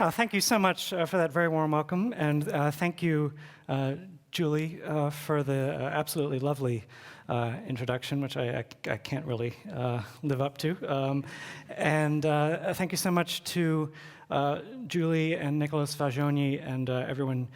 Thank you so much for that very warm welcome, and thank you, Julie, for the absolutely lovely introduction, which I can't really live up to. And thank you so much to Julie and Nicholas Vazsonyi and everyone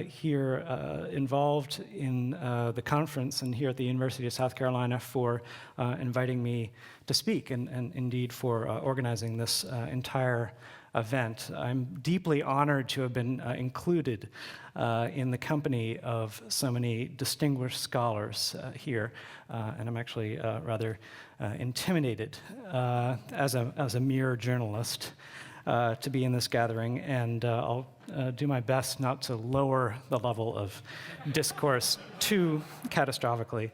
here involved in the conference and here at the University of South Carolina for inviting me to speak and indeed for organizing this entire event. I'm deeply honored to have been included in the company of so many distinguished scholars here, and I'm actually rather intimidated as a mere journalist to be in this gathering, and I'll do my best not to lower the level of discourse too catastrophically.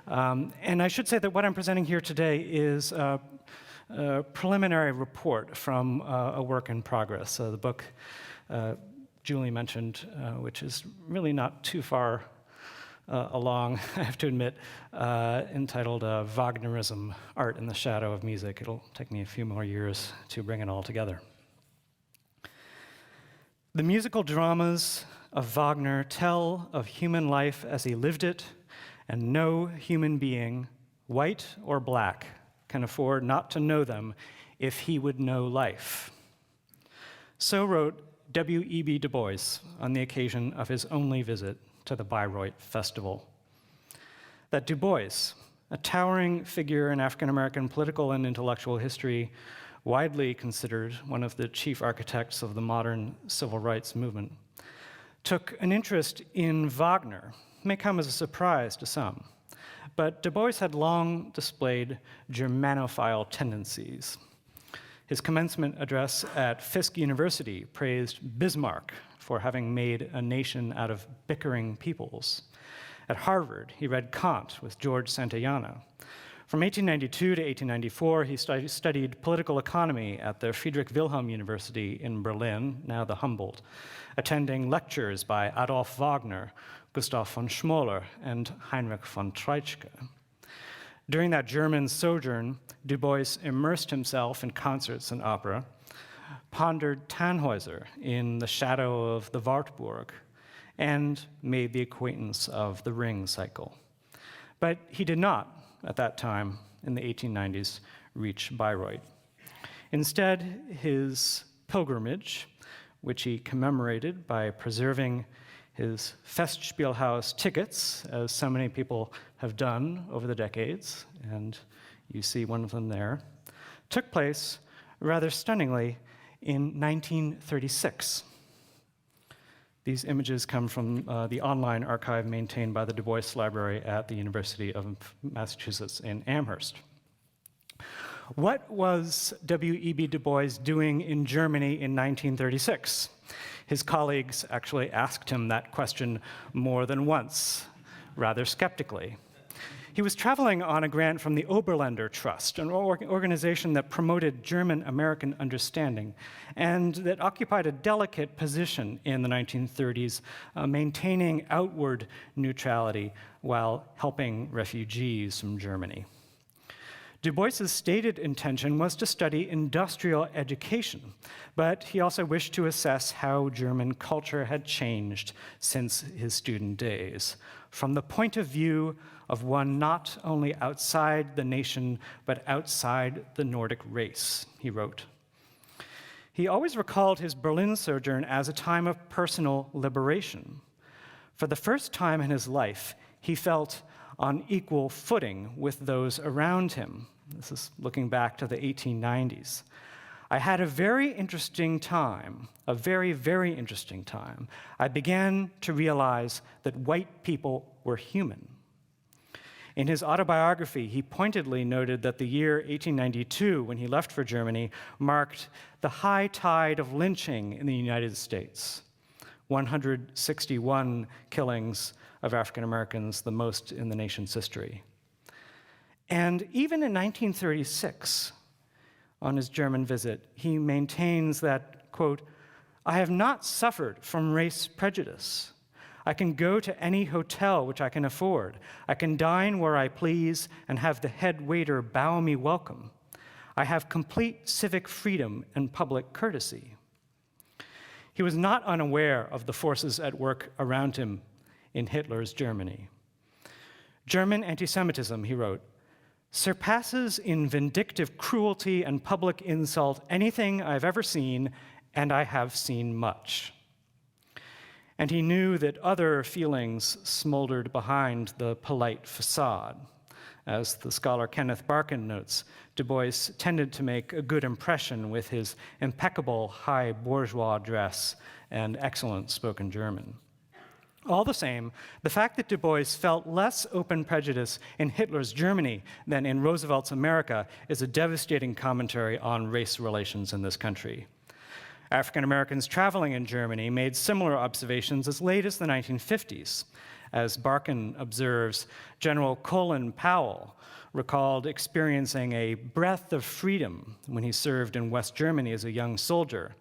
And I should say that what I'm presenting here today is a preliminary report from a work in progress. So the book Julie mentioned, which is really not too far along, I have to admit, entitled Wagnerism, Art in the Shadow of Music. It'll take me a few more years to bring it all together. The musical dramas of Wagner tell of human life as he lived it, and no human being, white or black, can afford not to know them if he would know life. So wrote W.E.B. Du Bois on the occasion of his only visit to the Bayreuth Festival. That Du Bois, a towering figure in African-American political and intellectual history, widely considered one of the chief architects of the modern civil rights movement, took an interest in Wagner may come as a surprise to some. But Du Bois had long displayed Germanophile tendencies. His commencement address at Fisk University praised Bismarck for having made a nation out of bickering peoples. At Harvard, he read Kant with George Santayana. From 1892 to 1894, he studied political economy at the Friedrich Wilhelm University in Berlin, now the Humboldt, attending lectures by Adolf Wagner, Gustav von Schmoller, and Heinrich von Treitschke. During that German sojourn, Du Bois immersed himself in concerts and opera, pondered Tannhäuser in the shadow of the Wartburg, and made the acquaintance of the Ring cycle. But he did not, at that time, in the 1890s, reach Bayreuth. Instead, his pilgrimage, which he commemorated by preserving his Festspielhaus tickets, as so many people have done over the decades, and you see one of them there, took place rather stunningly in 1936. These images come from the online archive maintained by the Du Bois Library at the University of Massachusetts in Amherst. What was W.E.B. Du Bois doing in Germany in 1936? His colleagues actually asked him that question more than once, rather skeptically. He was traveling on a grant from the Oberländer Trust, an organization that promoted German-American understanding and that occupied a delicate position in the 1930s, maintaining outward neutrality while helping refugees from Germany. Du Bois's stated intention was to study industrial education, but he also wished to assess how German culture had changed since his student days, from the point of view of one not only outside the nation, but outside the Nordic race, he wrote. He always recalled his Berlin sojourn as a time of personal liberation. For the first time in his life, he felt on equal footing with those around him. This is looking back to the 1890s. I had a very interesting time, a very, very interesting time. I began to realize that white people were human. In his autobiography, he pointedly noted that the year 1892, when he left for Germany, marked the high tide of lynching in the United States. 161 killings of African Americans, the most in the nation's history. And even in 1936, on his German visit, he maintains that, quote, "I have not suffered from race prejudice. I can go to any hotel which I can afford. I can dine where I please and have the head waiter bow me welcome. I have complete civic freedom and public courtesy." he was not unaware of the forces at work around him in Hitler's Germany. German anti-Semitism, he wrote, surpasses in vindictive cruelty and public insult anything I've ever seen, and I have seen much. And he knew that other feelings smoldered behind the polite facade. As the scholar Kenneth Barkin notes, Dubois tended to make a good impression with his impeccable high bourgeois dress and excellent spoken German. All the same, the fact that Dubois felt less open prejudice in Hitler's Germany than in Roosevelt's America is a devastating commentary on race relations in this country. African Americans traveling in Germany made similar observations as late as the 1950s. As Barkin observes, General Colin Powell recalled experiencing a breath of freedom when he served in West Germany as a young soldier.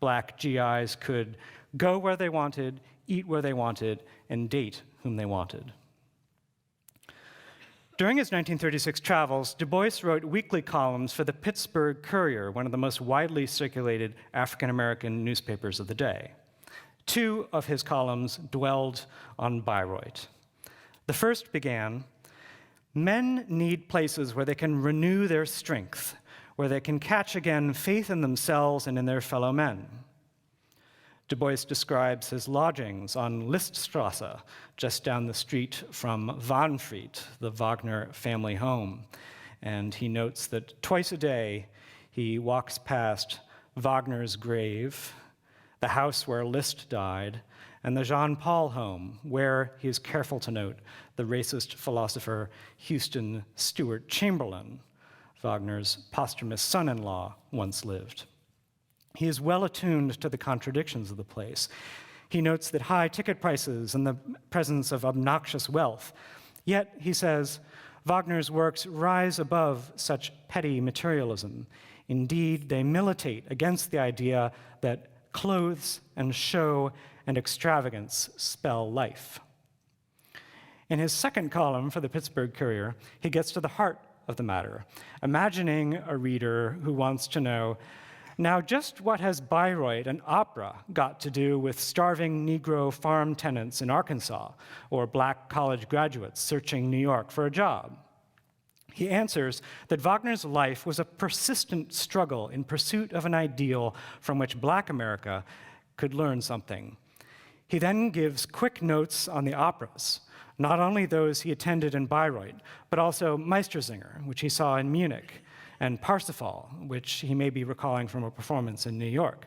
Black GIs could go where they wanted, eat where they wanted, and date whom they wanted. During his 1936 travels, Dubois wrote weekly columns for the Pittsburgh Courier, one of the most widely circulated African-American newspapers of the day. Two of his columns dwelled on Bayreuth. The first began, "Men need places where they can renew their strength, where they can catch again faith in themselves and in their fellow men." Dubois describes his lodgings on Liststrasse, just down the street from Wahnfried, the Wagner family home. And he notes that twice a day he walks past Wagner's grave, the house where Liszt died, and the Jean Paul home, where, he is careful to note, the racist philosopher Houston Stewart Chamberlain, Wagner's posthumous son-in-law, once lived. He is well attuned to the contradictions of the place. He notes that high ticket prices and the presence of obnoxious wealth. Yet, he says, Wagner's works rise above such petty materialism. Indeed, they militate against the idea that clothes and show and extravagance spell life. In his second column for the Pittsburgh Courier, he gets to the heart of the matter, imagining a reader who wants to know, now just what has Bayreuth and opera got to do with starving Negro farm tenants in Arkansas or black college graduates searching New York for a job? He answers that Wagner's life was a persistent struggle in pursuit of an ideal from which Black America could learn something. He then gives quick notes on the operas, not only those he attended in Bayreuth, but also Meistersinger, which he saw in Munich, and Parsifal, which he may be recalling from a performance in New York.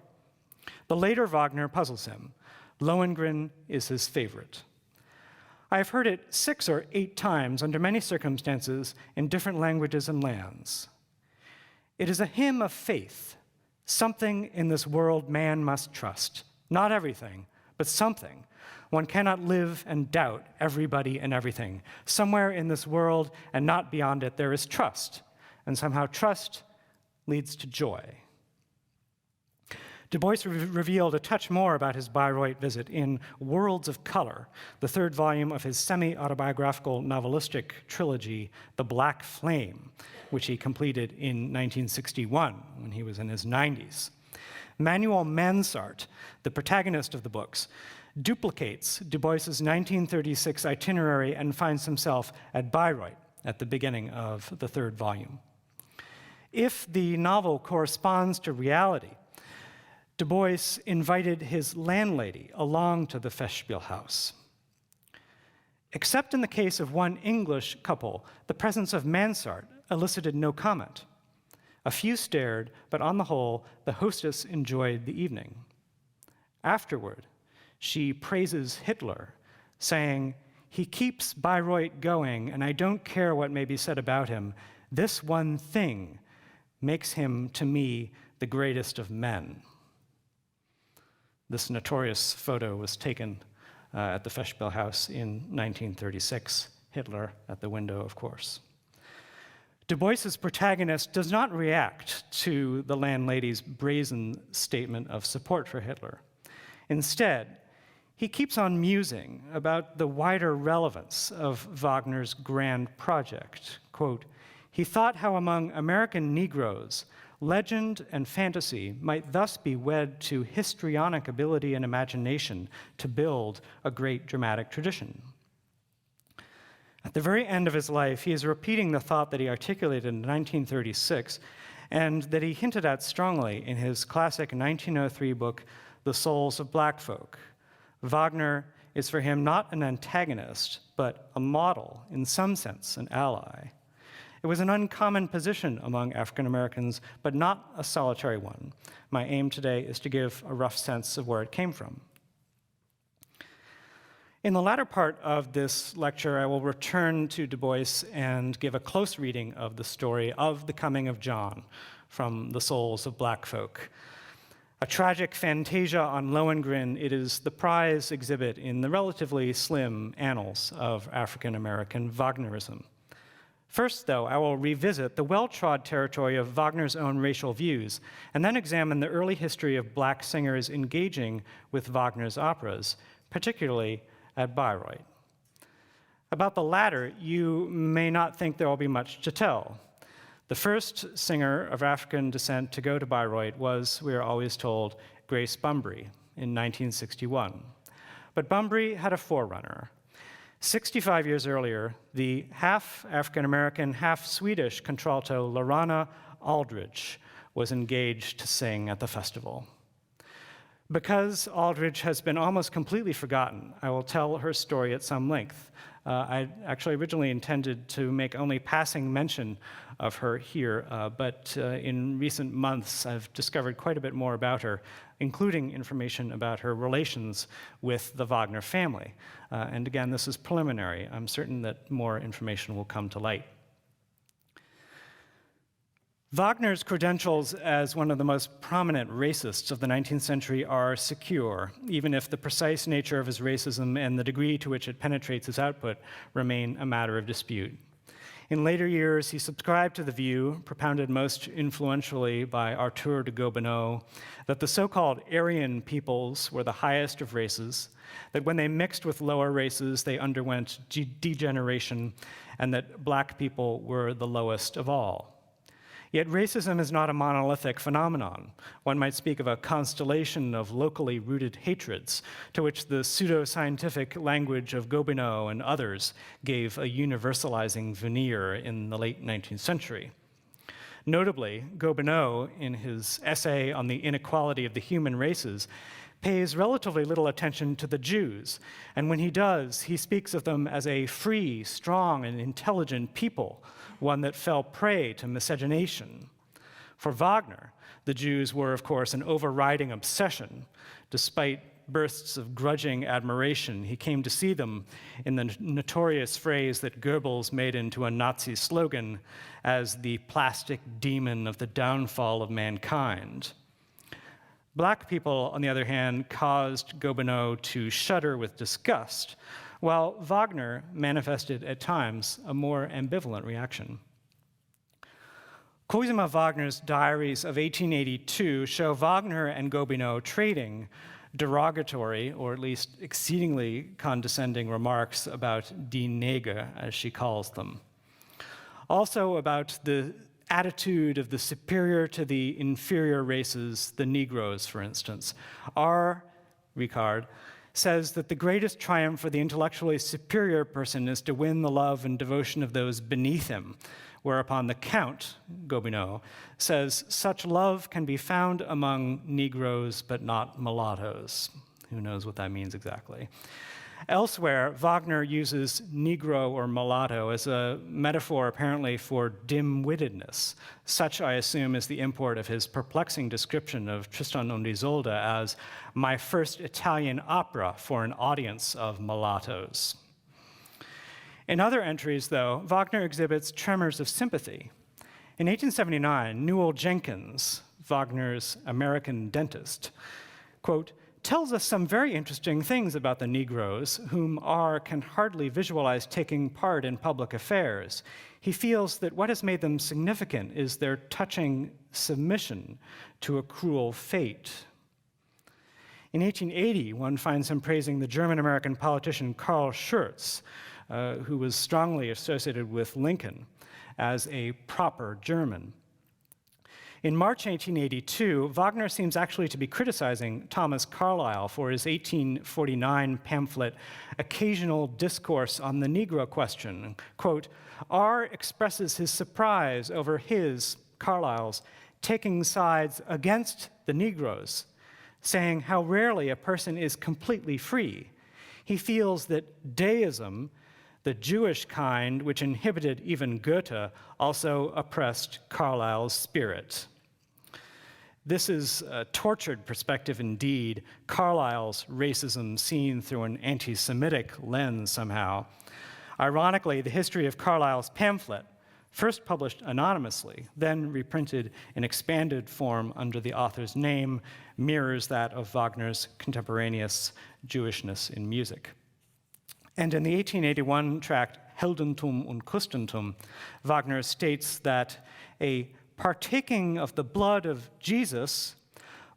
The later Wagner puzzles him. Lohengrin is his favorite. I have heard it 6 or 8 times under many circumstances in different languages and lands. It is a hymn of faith, something in this world man must trust. Not everything, but something. One cannot live and doubt everybody and everything. Somewhere in this world and not beyond it, there is trust, and somehow trust leads to joy. Dubois revealed a touch more about his Bayreuth visit in Worlds of Color, the 3rd volume of his semi-autobiographical novelistic trilogy, The Black Flame, which he completed in 1961 when he was in his 90s. Manuel Mansart, the protagonist of the books, duplicates Dubois's 1936 itinerary and finds himself at Bayreuth at the beginning of the 3rd volume. If the novel corresponds to reality, Dubois invited his landlady along to the Festspielhaus. Except in the case of one English couple, the presence of Mansart elicited no comment. A few stared, but on the whole, the hostess enjoyed the evening. Afterward, she praises Hitler, saying, "He keeps Bayreuth going, and I don't care what may be said about him. This one thing makes him, to me, the greatest of men." This notorious photo was taken at the Festspielhaus in 1936, Hitler at the window, of course. Dubois's protagonist does not react to the landlady's brazen statement of support for Hitler. Instead, he keeps on musing about the wider relevance of Wagner's grand project. Quote, He thought how among American Negroes, legend and fantasy might thus be wed to histrionic ability and imagination to build a great dramatic tradition. At the very end of his life, he is repeating the thought that he articulated in 1936 and that he hinted at strongly in his classic 1903 book, The Souls of Black Folk. Wagner is for him not an antagonist, but a model, in some sense, an ally. It was an uncommon position among African Americans, but not a solitary one. My aim today is to give a rough sense of where it came from. In the latter part of this lecture, I will return to Dubois and give a close reading of the story of the coming of John from The Souls of Black Folk. A tragic fantasia on Lohengrin, it is the prize exhibit in the relatively slim annals of African American Wagnerism. First, though, I will revisit the well-trod territory of Wagner's own racial views, and then examine the early history of black singers engaging with Wagner's operas, particularly at Bayreuth. About the latter, you may not think there will be much to tell. The first singer of African descent to go to Bayreuth was, we are always told, Grace Bumbry in 1961. But Bumbry had a forerunner. 65 years earlier, the half African-American, half Swedish contralto Lorana Aldridge was engaged to sing at the festival. Because Aldridge has been almost completely forgotten, I will tell her story at some length. I actually originally intended to make only passing mention of her here, but in recent months I've discovered quite a bit more about her, including information about her relations with the Wagner family. And again, this is preliminary. I'm certain that more information will come to light. Wagner's credentials as one of the most prominent racists of the 19th century are secure, even if the precise nature of his racism and the degree to which it penetrates his output remain a matter of dispute. In later years, he subscribed to the view, propounded most influentially by Arthur de Gobineau, that the so-called Aryan peoples were the highest of races, that when they mixed with lower races, they underwent degeneration, and that black people were the lowest of all. Yet racism is not a monolithic phenomenon. One might speak of a constellation of locally rooted hatreds to which the pseudo-scientific language of Gobineau and others gave a universalizing veneer in the late 19th century. Notably, Gobineau, in his essay on the inequality of the human races, pays relatively little attention to the Jews, and when he does, he speaks of them as a free, strong, and intelligent people, one that fell prey to miscegenation. For Wagner, the Jews were, of course, an overriding obsession. Despite bursts of grudging admiration, he came to see them in the notorious phrase that Goebbels made into a Nazi slogan as the plastic demon of the downfall of mankind. Black people, on the other hand, caused Gobineau to shudder with disgust, while Wagner manifested at times a more ambivalent reaction. Cosima Wagner's diaries of 1882 show Wagner and Gobineau trading derogatory, or at least exceedingly condescending remarks about die Neger, as she calls them. Also about the attitude of the superior to the inferior races, the Negroes, for instance. R. Ricard says that the greatest triumph for the intellectually superior person is to win the love and devotion of those beneath him, whereupon the Count, Gobineau, says such love can be found among Negroes but not mulattoes. Who knows what that means exactly? Elsewhere, Wagner uses Negro or mulatto as a metaphor apparently for dim-wittedness. Such, I assume, is the import of his perplexing description of Tristan und Isolde as my first Italian opera for an audience of mulattoes. In other entries, though, Wagner exhibits tremors of sympathy. In 1879, Newell Jenkins, Wagner's American dentist, quote, tells us some very interesting things about the Negroes, whom R. can hardly visualize taking part in public affairs. He feels that what has made them significant is their touching submission to a cruel fate. In 1880, one finds him praising the German-American politician Karl Schurz, who was strongly associated with Lincoln, as a proper German. In March 1882, Wagner seems actually to be criticizing Thomas Carlyle for his 1849 pamphlet, Occasional Discourse on the Negro Question. Quote, R expresses his surprise over his, Carlyle's, taking sides against the Negroes, saying how rarely a person is completely free. He feels that deism, the Jewish kind, which inhibited even Goethe, also oppressed Carlyle's spirit. This is a tortured perspective indeed, Carlyle's racism seen through an anti-Semitic lens somehow. Ironically, the history of Carlyle's pamphlet, first published anonymously, then reprinted in expanded form under the author's name, mirrors that of Wagner's contemporaneous Jewishness in music. And in the 1881 tract Heldentum und Christentum, Wagner states that a partaking of the blood of Jesus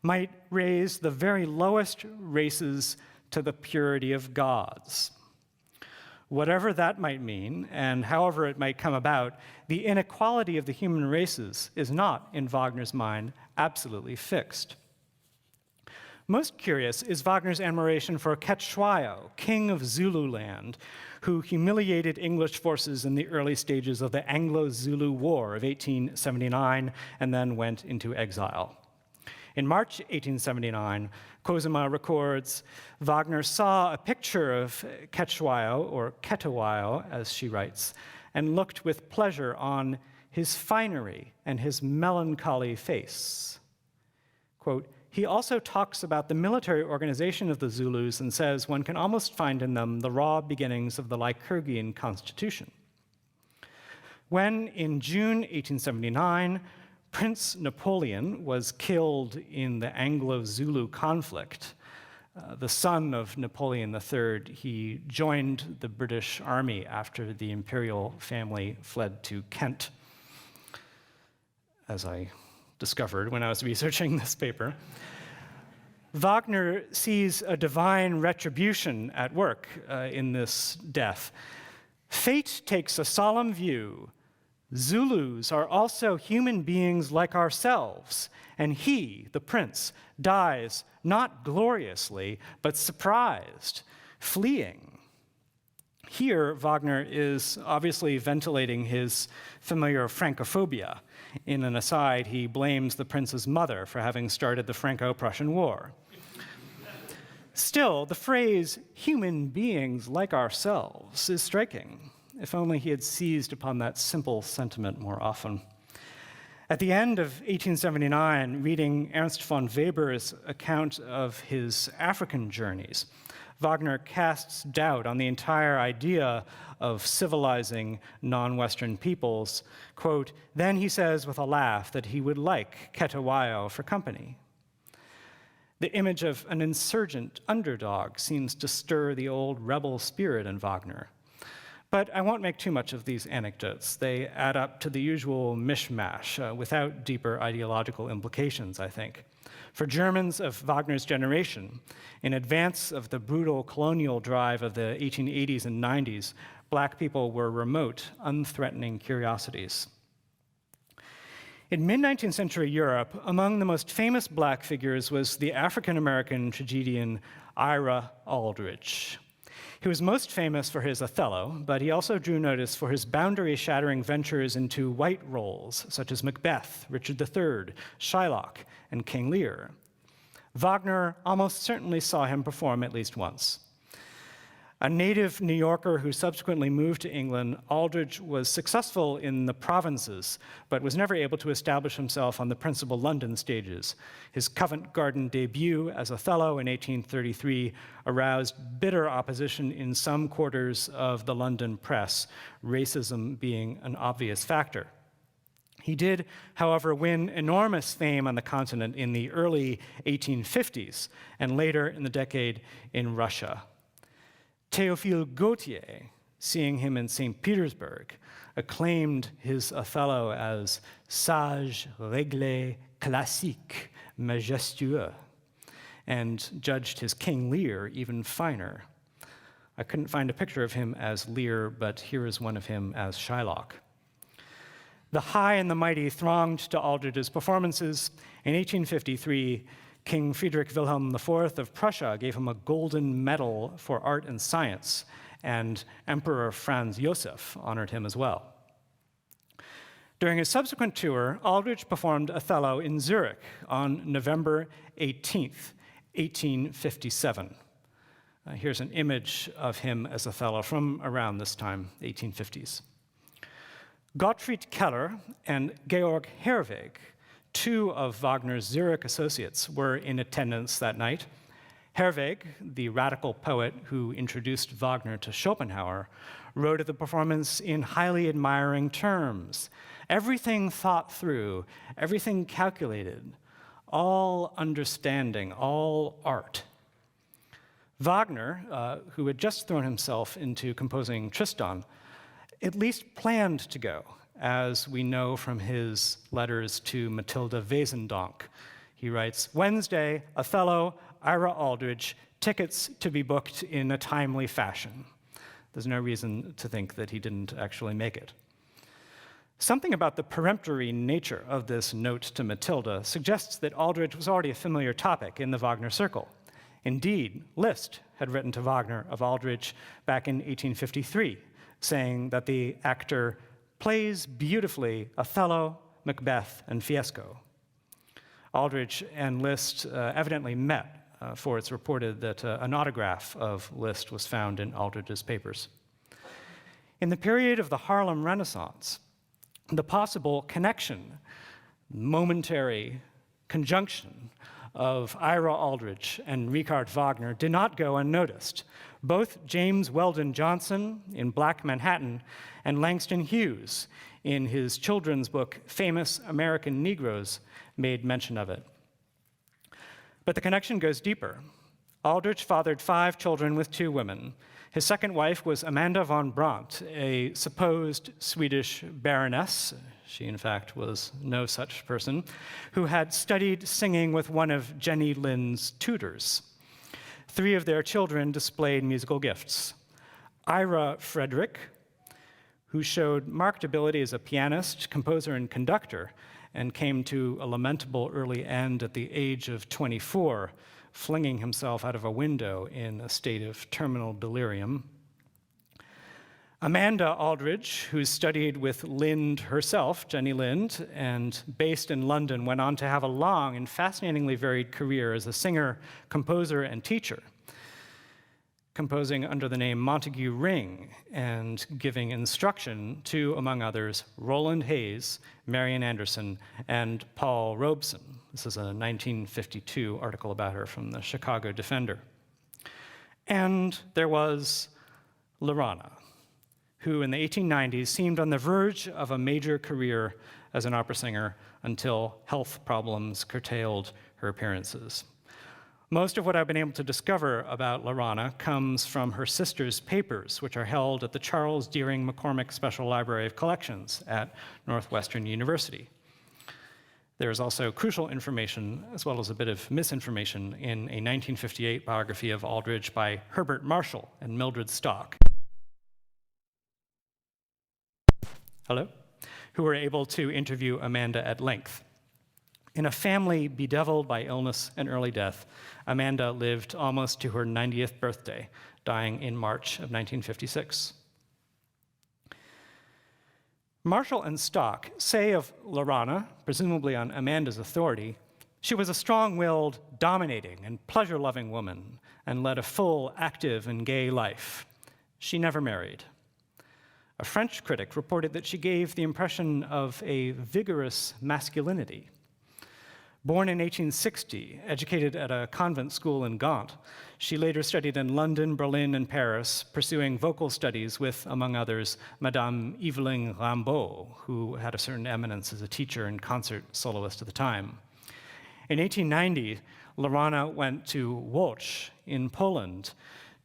might raise the very lowest races to the purity of gods. Whatever that might mean, and however it might come about, the inequality of the human races is not, in Wagner's mind, absolutely fixed. Most curious is Wagner's admiration for Cetshwayo, king of Zululand, who humiliated English forces in the early stages of the Anglo-Zulu War of 1879 and then went into exile. In March 1879, Cosima records, Wagner saw a picture of Cetshwayo, or Ketawayo, as she writes, and looked with pleasure on his finery and his melancholy face. Quote, he also talks about the military organization of the Zulus and says one can almost find in them the raw beginnings of the Lycurgian constitution. When, in June 1879, Prince Napoleon was killed in the Anglo-Zulu conflict, the son of Napoleon III, he joined the British Army after the imperial family fled to Kent, as I discovered when I was researching this paper. Wagner sees a divine retribution at work in this death. Fate takes a solemn view. Zulus are also human beings like ourselves, and he, the prince, dies not gloriously, but surprised, fleeing. Here, Wagner is obviously ventilating his familiar Francophobia. In an aside, he blames the prince's mother for having started the Franco-Prussian War. Still, the phrase, human beings like ourselves, is striking. If only he had seized upon that simple sentiment more often. At the end of 1879, reading Ernst von Weber's account of his African journeys, Wagner casts doubt on the entire idea of civilizing non-Western peoples. Quote, then he says with a laugh that he would like Ketawayo for company. The image of an insurgent underdog seems to stir the old rebel spirit in Wagner. But I won't make too much of these anecdotes. They add up to the usual mishmash without deeper ideological implications, I think. For Germans of Wagner's generation, in advance of the brutal colonial drive of the 1880s and 90s, Black people were remote, unthreatening curiosities. In mid-19th century Europe, among the most famous Black figures was the African-American tragedian Ira Aldridge. He was most famous for his Othello, but he also drew notice for his boundary-shattering ventures into white roles, such as Macbeth, Richard III, Shylock, and King Lear. Wagner almost certainly saw him perform at least once. A native New Yorker who subsequently moved to England, Aldridge was successful in the provinces, but was never able to establish himself on the principal London stages. His Covent Garden debut as Othello in 1833 aroused bitter opposition in some quarters of the London press, racism being an obvious factor. He did, however, win enormous fame on the continent in the early 1850s and later in the decade in Russia. Théophile Gautier, seeing him in St. Petersburg, acclaimed his Othello as sage, réglé, classique, majestueux, and judged his King Lear even finer. I couldn't find a picture of him as Lear, but here is one of him as Shylock. The high and the mighty thronged to Aldridge's performances. In 1853, King Friedrich Wilhelm IV of Prussia gave him a golden medal for art and science, and Emperor Franz Josef honored him as well. During his subsequent tour, Aldridge performed Othello in Zurich on November 18th, 1857. Here's an image of him as Othello from around this time, 1850s. Gottfried Keller and Georg Herwegh, two of Wagner's Zurich associates, were in attendance that night. Herwegh, the radical poet who introduced Wagner to Schopenhauer, wrote of the performance in highly admiring terms. Everything thought through, everything calculated, all understanding, all art. Wagner, who had just thrown himself into composing Tristan, at least planned to go, as we know from his letters to Matilda Wesendonck. He writes, Wednesday, Othello, IRA Aldridge, tickets to be booked in a timely fashion. There's no reason to think that he didn't actually make it. Something about the peremptory nature of this note to Matilda suggests that Aldridge was already a familiar topic in the Wagner circle. Indeed, Liszt had written to Wagner of Aldridge back in 1853, saying that the actor plays beautifully Othello, Macbeth, and Fiesco. Aldridge and Liszt evidently met, for it's reported that an autograph of Liszt was found in Aldridge's papers. In the period of the Harlem Renaissance, the possible connection, momentary conjunction of Ira Aldridge and Richard Wagner did not go unnoticed. Both James Weldon Johnson in Black Manhattan and Langston Hughes in his children's book, Famous American Negroes, made mention of it. But the connection goes deeper. Aldridge fathered 5 children with 2 women. His second wife was Amanda von Brandt, a supposed Swedish baroness, she in fact was no such person, who had studied singing with one of Jenny Lind's tutors. 3 of their children displayed musical gifts. Ira Frederick, who showed marked ability as a pianist, composer, and conductor, and came to a lamentable early end at the age of 24, flinging himself out of a window in a state of terminal delirium. Amanda Aldridge, who studied with Lind herself, Jenny Lind, and based in London, went on to have a long and fascinatingly varied career as a singer, composer, and teacher, composing under the name Montague Ring and giving instruction to, among others, Roland Hayes, Marian Anderson, and Paul Robeson. This is a 1952 article about her from the Chicago Defender. And there was Laurana, who in the 1890s seemed on the verge of a major career as an opera singer until health problems curtailed her appearances. Most of what I've been able to discover about Laurana comes from her sister's papers, which are held at the Charles Deering McCormick Special Library of Collections at Northwestern University. There's also crucial information, as well as a bit of misinformation, in a 1958 biography of Aldridge by Herbert Marshall and Mildred Stock. Hello? Who were able to interview Amanda at length. In a family bedeviled by illness and early death, Amanda lived almost to her 90th birthday, dying in March of 1956. Marshall and Stock say of Laurana, presumably on Amanda's authority, she was a strong-willed, dominating, and pleasure-loving woman and led a full, active, and gay life. She never married. A French critic reported that she gave the impression of a vigorous masculinity. Born in 1860, educated at a convent school in Gand, she later studied in London, Berlin, and Paris, pursuing vocal studies with, among others, Madame Evelyn Rimbaud, who had a certain eminence as a teacher and concert soloist at the time. In 1890, Laurana went to Łódź in Poland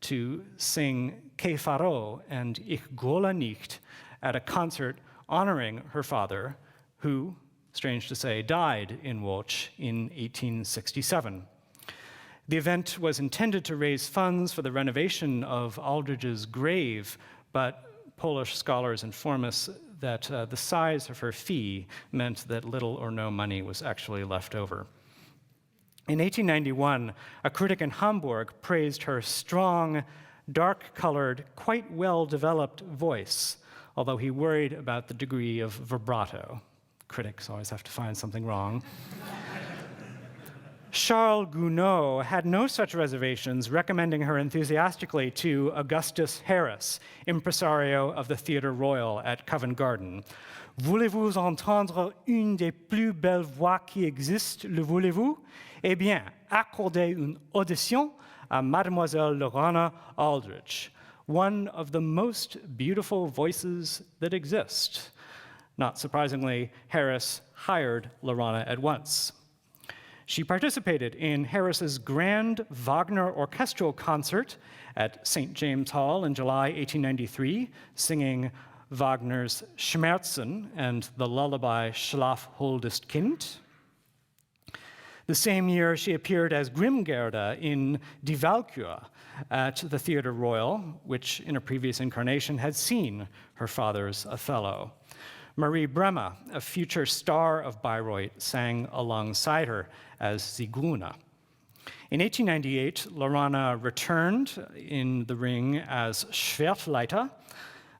to sing Que Faro and Ich Gola nicht at a concert honoring her father, who, strange to say, died in Łódź in 1867. The event was intended to raise funds for the renovation of Aldridge's grave, but Polish scholars inform us that the size of her fee meant that little or no money was actually left over. In 1891, a critic in Hamburg praised her strong, dark-colored, quite well-developed voice, although he worried about the degree of vibrato. Critics always have to find something wrong. Charles Gounod had no such reservations, recommending her enthusiastically to Augustus Harris, impresario of the Theatre Royal at Covent Garden. Voulez-vous entendre une des plus belles voix qui existent, le voulez-vous? Eh bien, accordez une audition à Mademoiselle Lorana Aldridge, one of the most beautiful voices that exist. Not surprisingly, Harris hired Lorana at once. She participated in Harris's grand Wagner orchestral concert at St. James Hall in July 1893, singing Wagner's Schmerzen and the lullaby Schlaf holdest Kind. The same year, she appeared as Grimgerda in Die Walküre at the Theatre Royal, which in a previous incarnation had seen her father's Othello. Marie Bremer, a future star of Bayreuth, sang alongside her as Sigruna. In 1898, Lorana returned in the ring as Schwertleiter,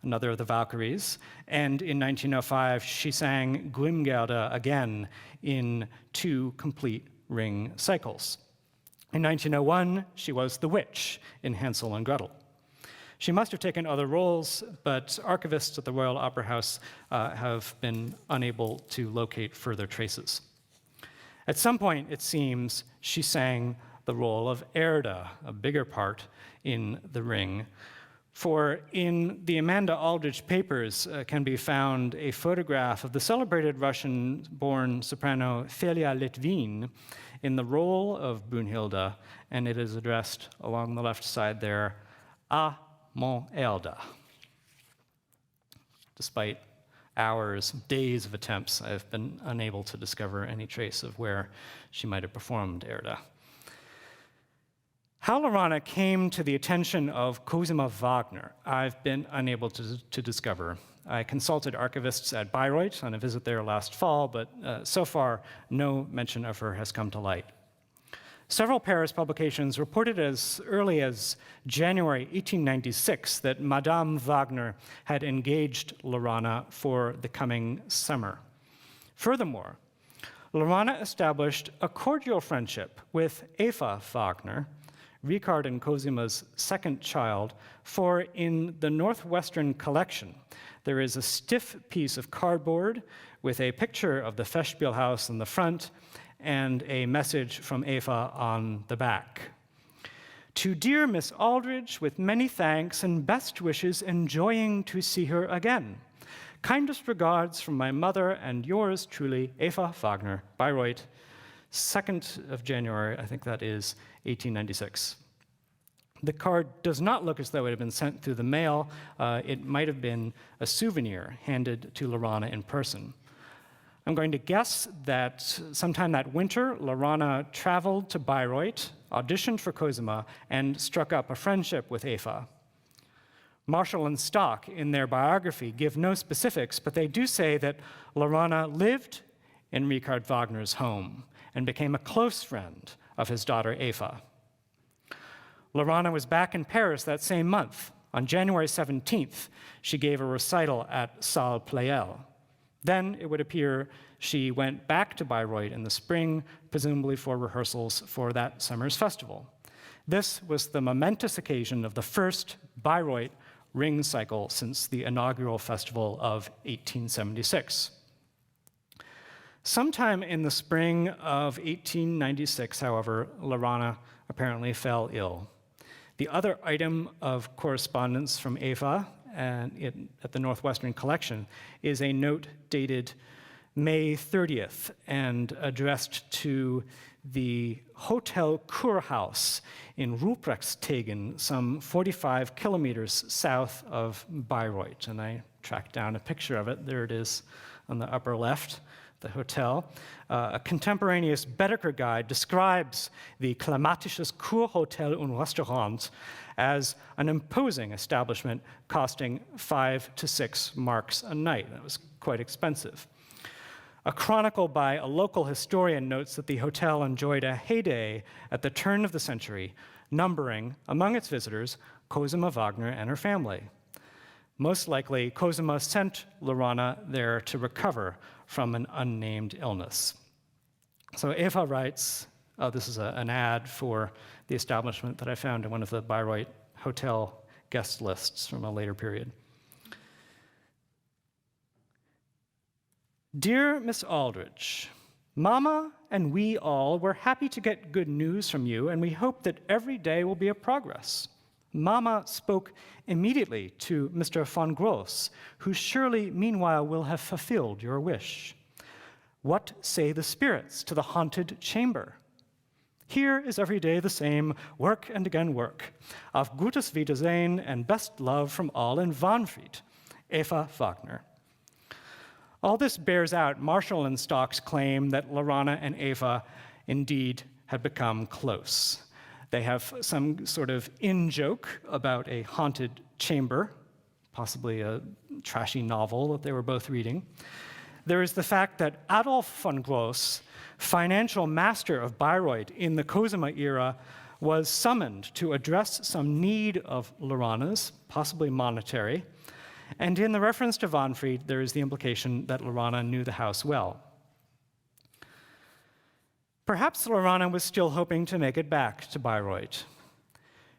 another of the Valkyries, and in 1905, she sang Grimgerda again in 2 complete ring cycles. In 1901, she was the witch in Hansel and Gretel. She must have taken other roles, but archivists at the Royal Opera House have been unable to locate further traces. At some point, it seems, she sang the role of Erda, a bigger part in the ring. For in the Amanda Aldridge papers can be found a photograph of the celebrated Russian-born soprano Felia Litvin in the role of Brunhilde, and it is addressed along the left side there, "A mon Erda." Despite hours, days of attempts, I've been unable to discover any trace of where she might have performed Erda. How Lorana came to the attention of Cosima Wagner, I've been unable to discover. I consulted archivists at Bayreuth on a visit there last fall, but so far, no mention of her has come to light. Several Paris publications reported as early as January 1896 that Madame Wagner had engaged Lorana for the coming summer. Furthermore, Lorana established a cordial friendship with Ava Faulkner, Richard and Cosima's second child, for in the Northwestern collection, there is a stiff piece of cardboard with a picture of the Festspielhaus in the front and a message from Ava on the back. To dear Miss Aldridge, with many thanks and best wishes, enjoying to see her again. Kindest regards from my mother and yours truly, Ava Wagner, Bayreuth, 2nd of January, I think that is 1896. The card does not look as though it had been sent through the mail. It might have been a souvenir handed to Lorana in person. I'm going to guess that sometime that winter, Lorana traveled to Bayreuth, auditioned for Cosima, and struck up a friendship with Ava. Marshall and Stock, in their biography, give no specifics, but they do say that Lorana lived in Richard Wagner's home and became a close friend of his daughter Ava. Lorana was back in Paris that same month. On January 17th, she gave a recital at Salle Pleyel. Then, it would appear, she went back to Bayreuth in the spring, presumably for rehearsals for that summer's festival. This was the momentous occasion of the first Bayreuth ring cycle since the inaugural festival of 1876. Sometime in the spring of 1896, however, Lorana apparently fell ill. The other item of correspondence from Ava at the Northwestern collection is a note dated May 30th and addressed to the Hotel Kurhaus in Ruprechtstegen, some 45 kilometers south of Bayreuth. And I tracked down a picture of it. There it is on the upper left. the hotel. A contemporaneous Baedeker guide describes the Klimatisches Kurhotel und Restaurant as an imposing establishment costing 5 to 6 marks a night. That was quite expensive. A chronicle by a local historian notes that the hotel enjoyed a heyday at the turn of the century, numbering, among its visitors, Cosima Wagner and her family. Most likely, Cosima sent Laurana there to recover from an unnamed illness. So Ava writes, this is an ad for the establishment that I found in one of the Bayreuth hotel guest lists from a later period. Dear Miss Aldridge, Mama and we all were happy to get good news from you, and we hope that every day will be a progress. Mama spoke immediately to Mr. von Gross, who surely meanwhile will have fulfilled your wish. What say the spirits to the haunted chamber? Here is every day the same, work and again work. Auf gutes Wiedersehen and best love from all in Wahnfried. Ava Faulkner. All this bears out Marshall and Stock's claim that Laurana and Ava indeed had become close. They have some sort of in-joke about a haunted chamber, possibly a trashy novel that they were both reading. There is the fact that Adolf von Gross, financial master of Bayreuth in the Cosima era, was summoned to address some need of Laurana's, possibly monetary. And in the reference to Wahnfried, there is the implication that Laurana knew the house well. Perhaps Laurana was still hoping to make it back to Bayreuth.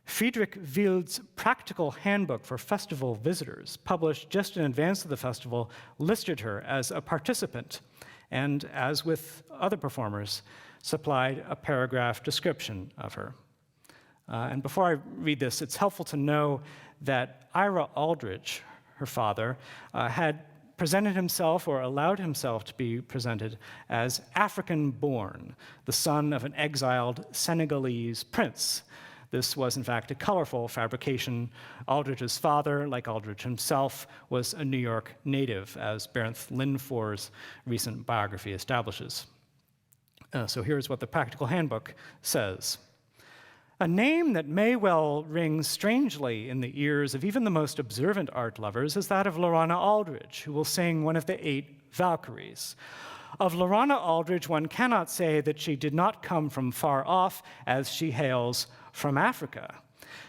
Friedrich Wild's Practical Handbook for Festival Visitors, published just in advance of the festival, listed her as a participant, and as with other performers, supplied a paragraph description of her. And before I read this, it's helpful to know that IRA Aldridge, her father, had presented himself or allowed himself to be presented as African-born, the son of an exiled Senegalese prince. This was, in fact, a colorful fabrication. Aldridge's father, like Aldridge himself, was a New York native, as Bernd Lindfor's recent biography establishes. So here's what the Practical Handbook says. A name that may well ring strangely in the ears of even the most observant art lovers is that of Lorana Aldridge, who will sing one of the 8 Valkyries. Of Lorana Aldridge, one cannot say that she did not come from far off, as she hails from Africa.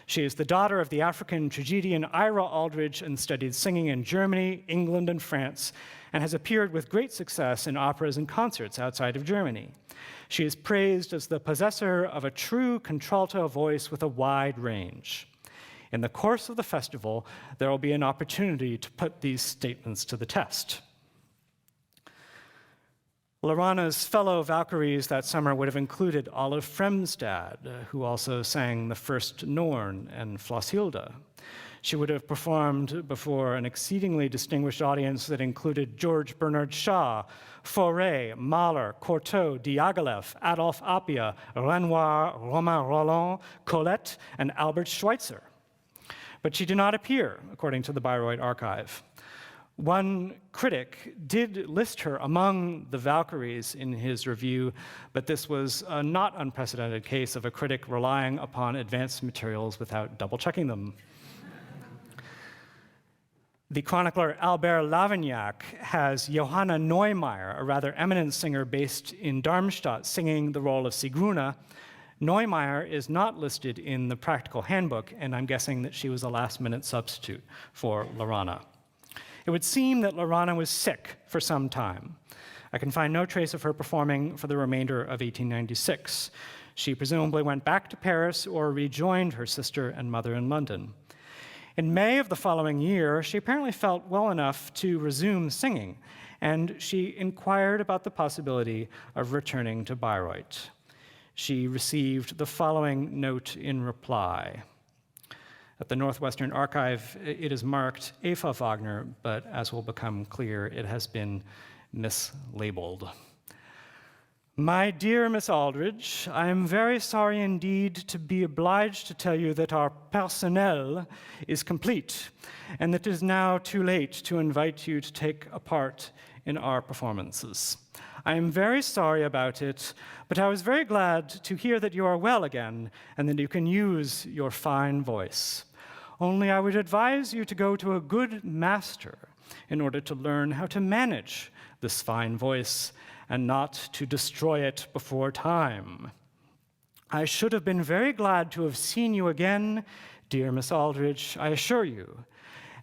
She is the daughter of the African tragedian Ira Aldridge and studied singing in Germany, England, and France, and has appeared with great success in operas and concerts outside of Germany. She is praised as the possessor of a true contralto voice with a wide range. In the course of the festival, there will be an opportunity to put these statements to the test. Lorana's fellow Valkyries that summer would have included Olive Fremstad, who also sang the first Norn and Flosshilda. She would have performed before an exceedingly distinguished audience that included George Bernard Shaw, Fauré, Mahler, Cortot, Diaghilev, Adolphe Appia, Renoir, Romain Rolland, Colette, and Albert Schweitzer. But she did not appear, according to the Bayreuth archive. One critic did list her among the Valkyries in his review, but this was a not unprecedented case of a critic relying upon advanced materials without double-checking them. The chronicler Albert Lavignac has Johanna Noi Meyer, a rather eminent singer based in Darmstadt, singing the role of Sigruna. Noi Meyer is not listed in the Practical Handbook, and I'm guessing that she was a last-minute substitute for Laurana. It would seem that Laurana was sick for some time. I can find no trace of her performing for the remainder of 1896. She presumably went back to Paris or rejoined her sister and mother in London. In May of the following year, she apparently felt well enough to resume singing, and she inquired about the possibility of returning to Bayreuth. She received the following note in reply. At the Northwestern Archive, it is marked Ava Wagner, but as will become clear, it has been mislabeled. My dear Miss Aldridge, I am very sorry indeed to be obliged to tell you that our personnel is complete, and that it is now too late to invite you to take a part in our performances. I am very sorry about it, but I was very glad to hear that you are well again and that you can use your fine voice. Only I would advise you to go to a good master in order to learn how to manage this fine voice and not to destroy it before time. I should have been very glad to have seen you again, dear Miss Aldridge, I assure you,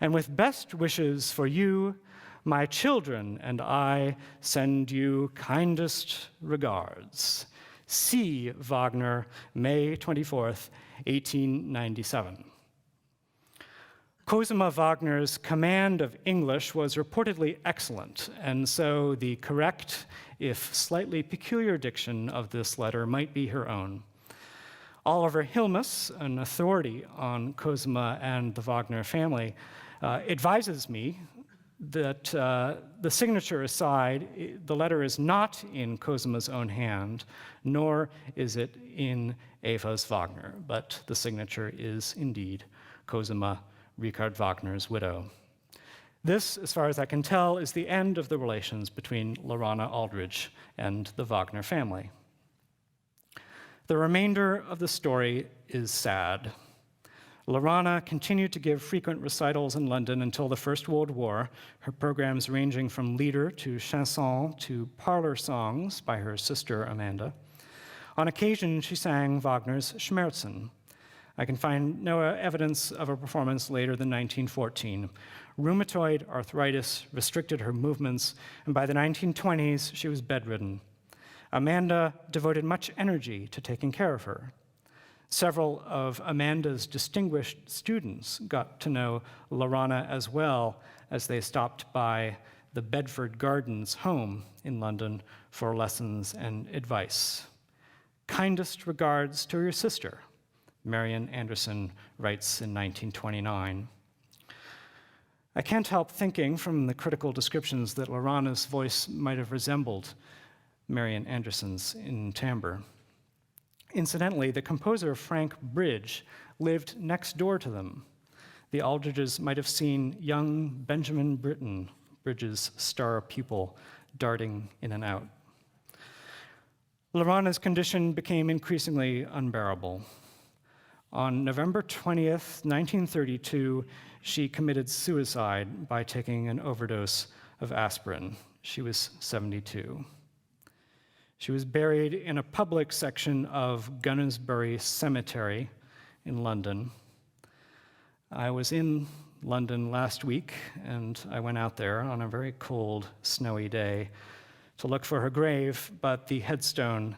and with best wishes for you, my children and I send you kindest regards. C. Wagner, May 24th, 1897. Cosima Wagner's command of English was reportedly excellent, and so the correct, if slightly peculiar diction of this letter might be her own. Oliver Hilmes, an authority on Cosima and the Wagner family, advises me that the signature aside, the letter is not in Cosima's own hand, nor is it in Ava's Wagner, but the signature is indeed Cosima Richard Wagner's widow. This, as far as I can tell, is the end of the relations between Lorana Aldridge and the Wagner family. The remainder of the story is sad. Lorana continued to give frequent recitals in London until the First World War, her programs ranging from lieder to chanson to parlor songs by her sister Amanda. On occasion, she sang Wagner's Schmerzen. I can find no evidence of a performance later than 1914. Rheumatoid arthritis restricted her movements, and by the 1920s, she was bedridden. Amanda devoted much energy to taking care of her. Several of Amanda's distinguished students got to know Lorana as well as they stopped by the Bedford Gardens home in London for lessons and advice. Kindest regards to your sister, Marian Anderson writes in 1929. I can't help thinking from the critical descriptions that Lorana's voice might have resembled Marian Anderson's in timbre. Incidentally, the composer Frank Bridge lived next door to them. The Aldridges might have seen young Benjamin Britten, Bridges' star pupil, darting in and out. Lorana's condition became increasingly unbearable. On November 20th, 1932, she committed suicide by taking an overdose of aspirin. She was 72. She was buried in a public section of Gunnersbury Cemetery in London. I was in London last week, and I went out there on a very cold, snowy day to look for her grave, but the headstone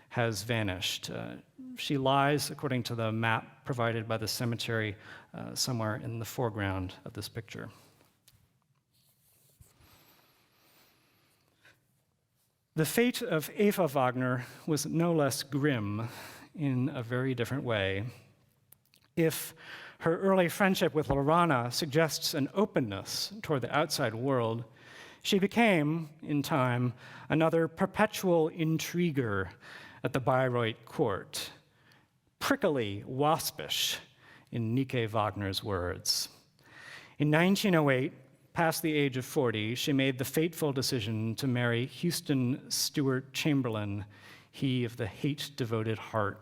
has vanished. She lies, according to the map provided by the cemetery, somewhere in the foreground of this picture. The fate of Ava Wagner was no less grim in a very different way. If her early friendship with Lorana suggests an openness toward the outside world, she became, in time, another perpetual intriguer at the Bayreuth court, prickly, waspish, in Nike Wagner's words. In 1908, past the age of 40, she made the fateful decision to marry Houston Stewart Chamberlain, he of the hate-devoted heart.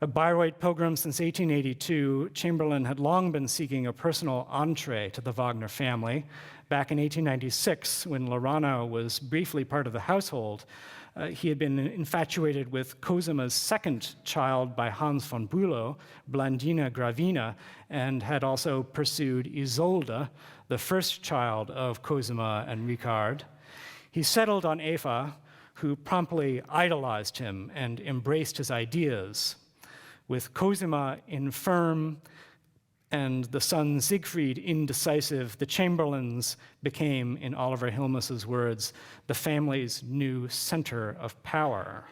A Bayreuth pilgrim since 1882, Chamberlain had long been seeking a personal entree to the Wagner family. Back in 1896, when Lorana was briefly part of the household, he had been infatuated with Cosima's second child by Hans von Bülow, Blandina Gravina, and had also pursued Isolde, the first child of Cosima and Richard. He settled on Ava, who promptly idolized him and embraced his ideas. With Cosima infirm and the son Siegfried indecisive, the Chamberlains became, in Oliver Hilmes's words, the family's new center of power.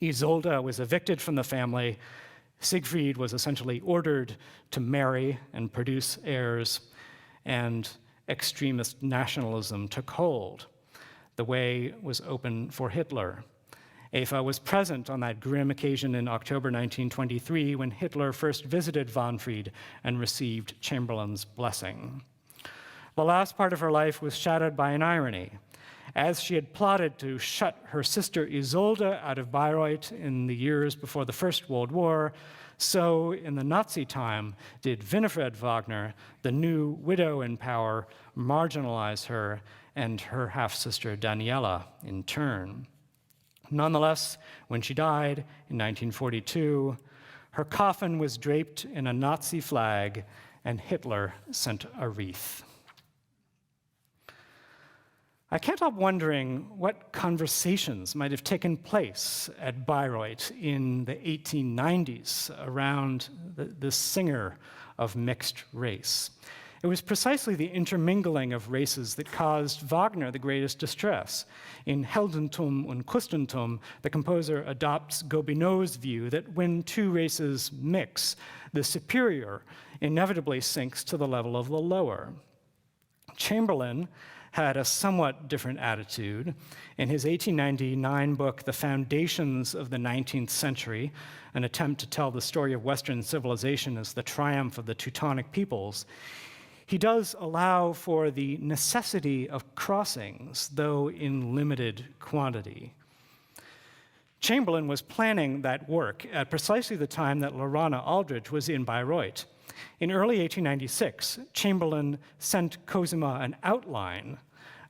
Isolde was evicted from the family. Siegfried was essentially ordered to marry and produce heirs, and extremist nationalism took hold. The way was open for Hitler. Ava was present on that grim occasion in October 1923 when Hitler first visited Wahnfried and received Chamberlain's blessing. The last part of her life was shadowed by an irony. As she had plotted to shut her sister Isolde out of Bayreuth in the years before the First World War, so in the Nazi time did Winifred Wagner, the new widow in power, marginalize her and her half-sister Daniela in turn. Nonetheless, when she died in 1942, her coffin was draped in a Nazi flag and Hitler sent a wreath. I can't help wondering what conversations might have taken place at Bayreuth in the 1890s around this singer of mixed race. It was precisely the intermingling of races that caused Wagner the greatest distress. In Heldentum und Kustentum, the composer adopts Gobineau's view that when two races mix, the superior inevitably sinks to the level of the lower. Chamberlain had a somewhat different attitude. In his 1899 book, The Foundations of the 19th Century, an attempt to tell the story of Western civilization as the triumph of the Teutonic peoples, he does allow for the necessity of crossings, though in limited quantity. Chamberlain was planning that work at precisely the time that Lorana Aldridge was in Bayreuth. In early 1896, Chamberlain sent Cosima an outline,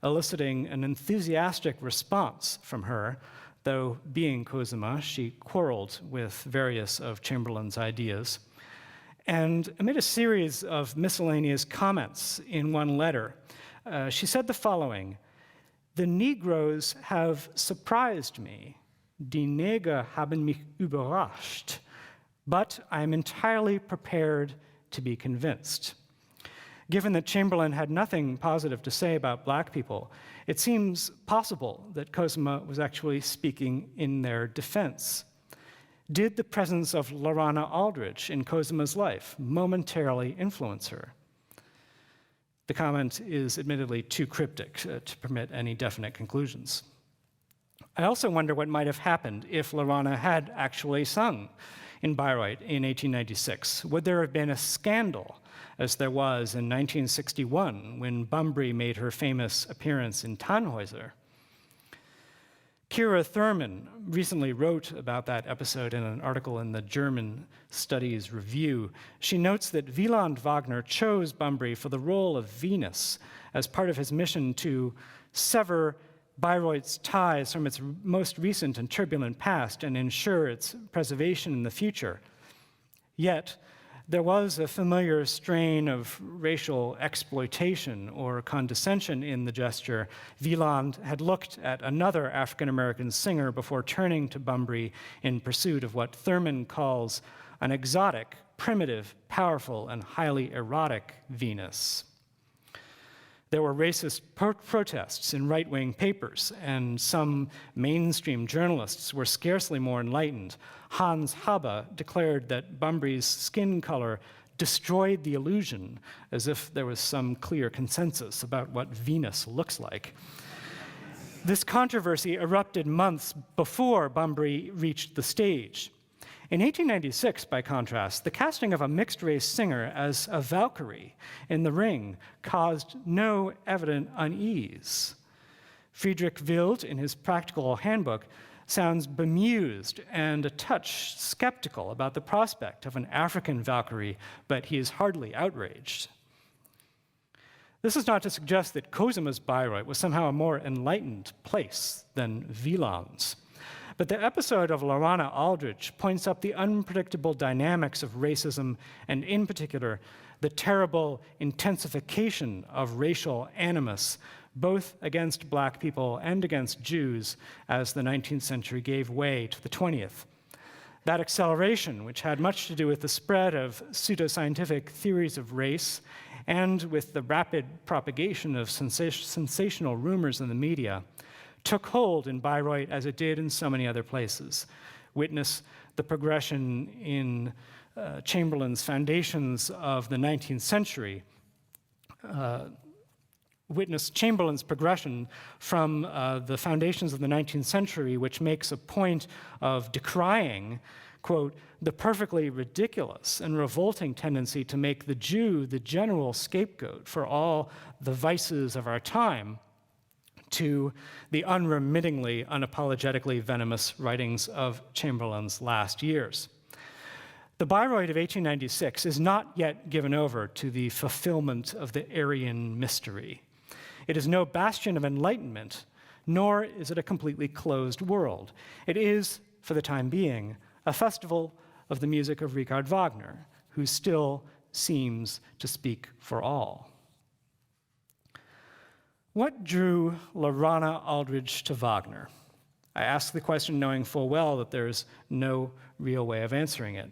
eliciting an enthusiastic response from her, though being Cosima, she quarreled with various of Chamberlain's ideas. And amid a series of miscellaneous comments in one letter, she said the following: "The Negroes have surprised me. Die Neger haben mich überrascht. But I am entirely prepared to be convinced." Given that Chamberlain had nothing positive to say about black people, it seems possible that Cosima was actually speaking in their defense. Did the presence of Lorana Aldridge in Cosima's life momentarily influence her? The comment is admittedly too cryptic to permit any definite conclusions. I also wonder what might have happened if Lorana had actually sung in Bayreuth in 1896. Would there have been a scandal, as there was in 1961 when Bumbry made her famous appearance in Tannhäuser? Kira Thurman recently wrote about that episode in an article in the German Studies Review. She notes that Wieland Wagner chose Bumbry for the role of Venus as part of his mission to sever Bayreuth's ties from its most recent and turbulent past and ensure its preservation in the future. Yet, there was a familiar strain of racial exploitation or condescension in the gesture. Wieland had looked at another African-American singer before turning to Bumbry in pursuit of what Thurman calls an exotic, primitive, powerful, and highly erotic Venus. There were racist protests in right-wing papers, and some mainstream journalists were scarcely more enlightened. Hans Haber declared that Bumbry's skin color destroyed the illusion, as if there was some clear consensus about what Venus looks like. This controversy erupted months before Bumbry reached the stage. In 1896, by contrast, the casting of a mixed-race singer as a Valkyrie in The Ring caused no evident unease. Friedrich Wild, in his practical handbook, sounds bemused and a touch skeptical about the prospect of an African Valkyrie, but he is hardly outraged. This is not to suggest that Cosima's Bayreuth was somehow a more enlightened place than Wieland's. But the episode of Lorana Aldridge points up the unpredictable dynamics of racism, and in particular, the terrible intensification of racial animus, both against black people and against Jews, as the 19th century gave way to the 20th. That acceleration, which had much to do with the spread of pseudoscientific theories of race and with the rapid propagation of sensational rumors in the media, took hold in Bayreuth as it did in so many other places. Witness the progression in Chamberlain's Foundations of the 19th Century. Witness Chamberlain's progression from the Foundations of the 19th Century, which makes a point of decrying quote, the perfectly ridiculous and revolting tendency to make the Jew the general scapegoat for all the vices of our time, to the unremittingly, unapologetically venomous writings of Chamberlain's last years. The Bayreuth of 1896 is not yet given over to the fulfillment of the Aryan mystery. It is no bastion of enlightenment, nor is it a completely closed world. It is, for the time being, a festival of the music of Richard Wagner, who still seems to speak for all. What drew Lorana Aldridge to Wagner? I ask the question knowing full well that there's no real way of answering it.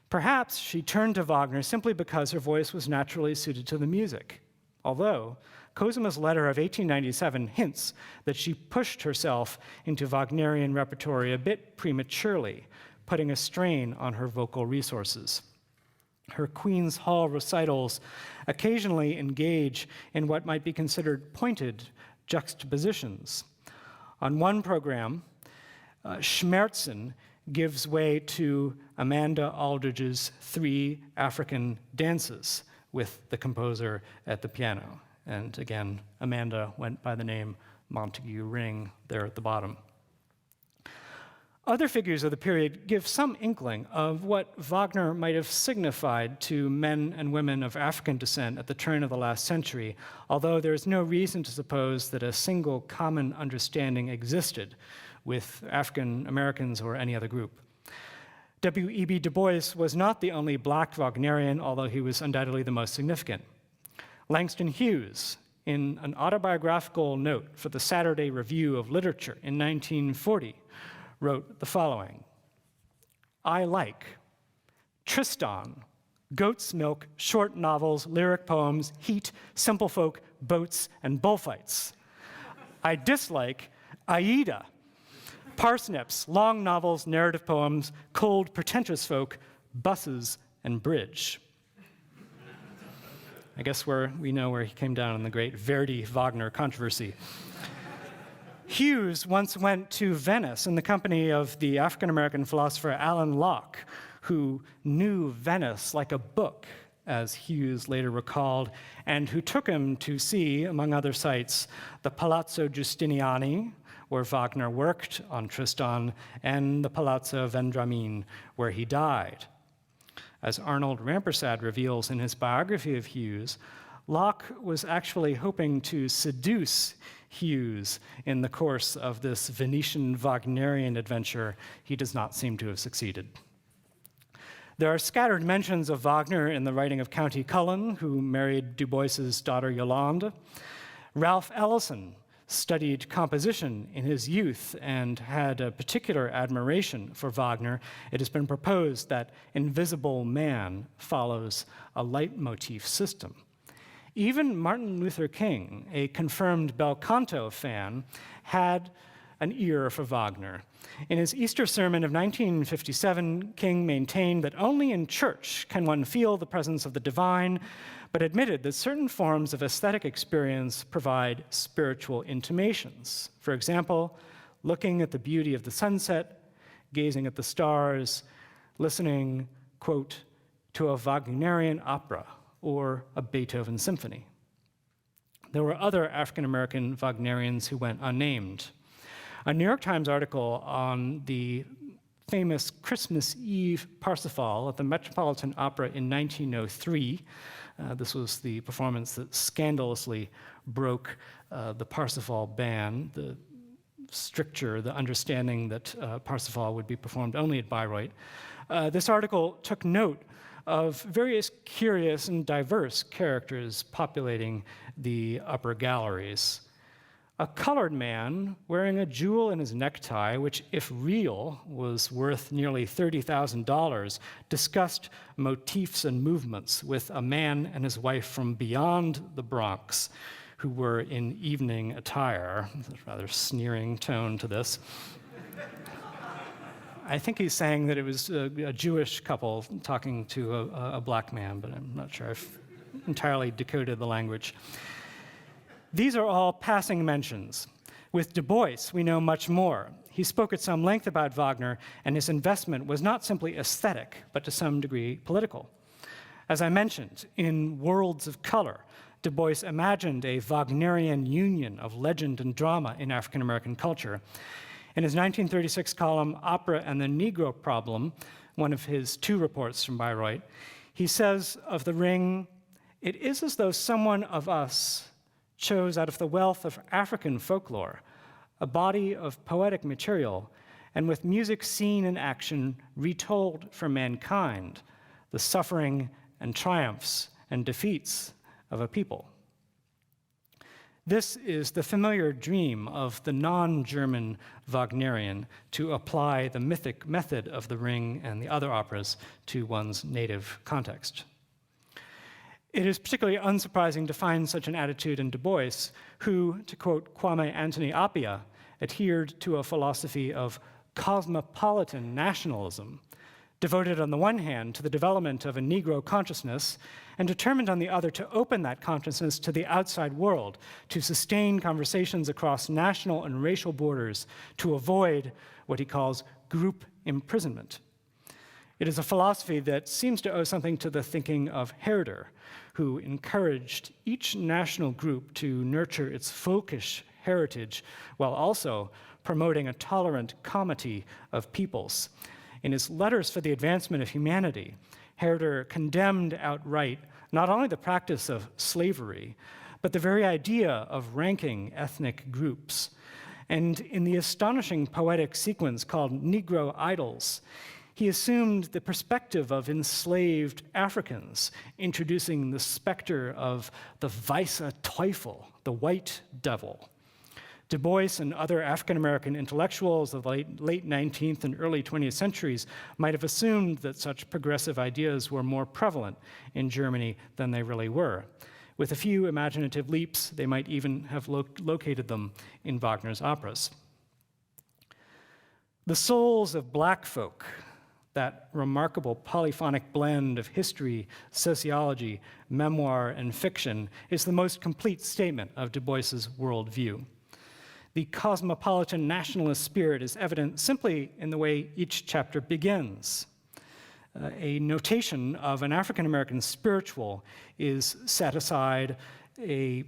Perhaps she turned to Wagner simply because her voice was naturally suited to the music, although Cosima's letter of 1897 hints that she pushed herself into Wagnerian repertory a bit prematurely, putting a strain on her vocal resources. Her Queen's Hall recitals occasionally engage in what might be considered pointed juxtapositions. On one program, Schmerzen gives way to Amanda Aldridge's 3 African dances with the composer at the piano. And again, Amanda went by the name Montague Ring there at the bottom. Other figures of the period give some inkling of what Wagner might have signified to men and women of African descent at the turn of the last century, although there is no reason to suppose that a single common understanding existed with African Americans or any other group. W.E.B. Du Bois was not the only black Wagnerian, although he was undoubtedly the most significant. Langston Hughes, in an autobiographical note for the Saturday Review of Literature in 1940, wrote the following: I like Tristan, goat's milk, short novels, lyric poems, heat, simple folk, boats, and bullfights. I dislike Aida, parsnips, long novels, narrative poems, cold, pretentious folk, buses, and bridge. I guess we know where he came down in the great Verdi-Wagner controversy. Hughes once went to Venice in the company of the African-American philosopher Alan Locke, who knew Venice like a book, as Hughes later recalled, and who took him to see, among other sites, the Palazzo Giustiniani, where Wagner worked on Tristan, and the Palazzo Vendramin, where he died. As Arnold Rampersad reveals in his biography of Hughes, Locke was actually hoping to seduce Hughes in the course of this Venetian Wagnerian adventure. He does not seem to have succeeded. There are scattered mentions of Wagner in the writing of County Cullen, who married Du Bois's daughter Yolande. Ralph Ellison studied composition in his youth and had a particular admiration for Wagner. It has been proposed that Invisible Man follows a leitmotif system. Even Martin Luther King, a confirmed bel canto fan, had an ear for Wagner. In his Easter sermon of 1957, King maintained that only in church can one feel the presence of the divine, but admitted that certain forms of aesthetic experience provide spiritual intimations. For example, looking at the beauty of the sunset, gazing at the stars, listening, quote, to a Wagnerian opera or a Beethoven symphony. There were other African-American Wagnerians who went unnamed. A New York Times article on the famous Christmas Eve Parsifal at the Metropolitan Opera in 1903, this was the performance that scandalously broke the Parsifal ban, the stricture, the understanding that Parsifal would be performed only at Bayreuth. This article took note of various curious and diverse characters populating the upper galleries. A colored man wearing a jewel in his necktie, which, if real, was worth nearly $30,000, discussed motifs and movements with a man and his wife from beyond the Bronx, who were in evening attire. There's a rather sneering tone to this. I think he's saying that it was a Jewish couple talking to a black man, but I'm not sure I've entirely decoded the language. These are all passing mentions. With Du Bois, we know much more. he spoke at some length about Wagner, and his investment was not simply aesthetic, but to some degree political. As I mentioned, in Worlds of Color, Dubois imagined a Wagnerian union of legend and drama in African American culture. In his 1936 column, Opera and the Negro Problem, one of his 2 reports from Bayreuth, he says of the Ring, "It is as though someone of us chose out of the wealth of African folklore a body of poetic material, and with music seen in action retold for mankind the suffering and triumphs and defeats of a people." This is the familiar dream of the non-German Wagnerian to apply the mythic method of The Ring and the other operas to one's native context. It is particularly unsurprising to find such an attitude in Dubois, who, to quote Kwame Anthony Appiah, adhered to a philosophy of cosmopolitan nationalism, devoted on the one hand to the development of a Negro consciousness, and determined on the other to open that consciousness to the outside world, to sustain conversations across national and racial borders, to avoid what he calls group imprisonment. It is a philosophy that seems to owe something to the thinking of Herder, who encouraged each national group to nurture its folkish heritage while also promoting a tolerant comity of peoples. In his Letters for the Advancement of Humanity, Herder condemned outright not only the practice of slavery, but the very idea of ranking ethnic groups. And in the astonishing poetic sequence called Negro Idols, he assumed the perspective of enslaved Africans, introducing the specter of the Weiße Teufel, the white devil. Du Bois and other African-American intellectuals of the late 19th and early 20th centuries might have assumed that such progressive ideas were more prevalent in Germany than they really were. With a few imaginative leaps, they might even have located them in Wagner's operas. The souls of black folk, that remarkable polyphonic blend of history, sociology, memoir, and fiction, is the most complete statement of Du Bois's worldview. The cosmopolitan nationalist spirit is evident simply in the way each chapter begins. A notation of an African-American spiritual is set aside, a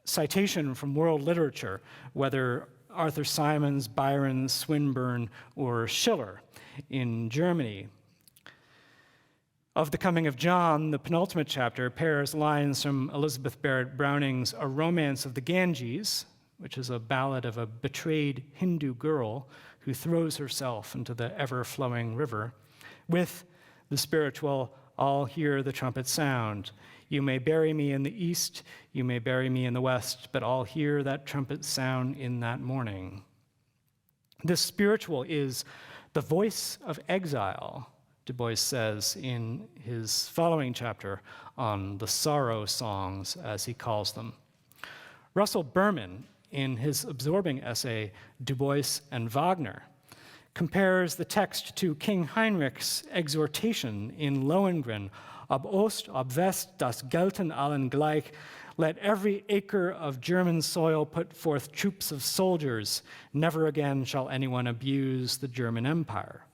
citation from world literature, whether Arthur Symons, Byron, Swinburne, or Schiller in Germany. Of the Coming of John, the penultimate chapter pairs lines from Elizabeth Barrett Browning's A Romance of the Ganges, which is a ballad of a betrayed Hindu girl who throws herself into the ever-flowing river, with the spiritual, "I'll hear the trumpet sound. You may bury me in the east, you may bury me in the west, but I'll hear that trumpet sound in that morning." This spiritual is the voice of exile, Du Bois says in his following chapter on the sorrow songs, as he calls them. Russell Berman, in his absorbing essay, Du Bois and Wagner, compares the text to King Heinrich's exhortation in Lohengrin, "Ob Ost, ob West, das gelten allen gleich, let every acre of German soil put forth troops of soldiers, never again shall anyone abuse the German Empire."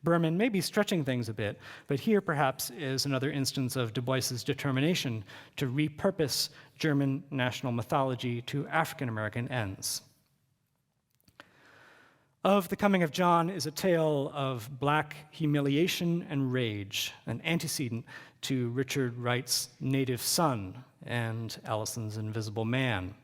Berman may be stretching things a bit, but here perhaps is another instance of Du Bois's determination to repurpose German national mythology to African-American ends. Of the Coming of John is a tale of black humiliation and rage, an antecedent to Richard Wright's Native Son and Allison's Invisible Man.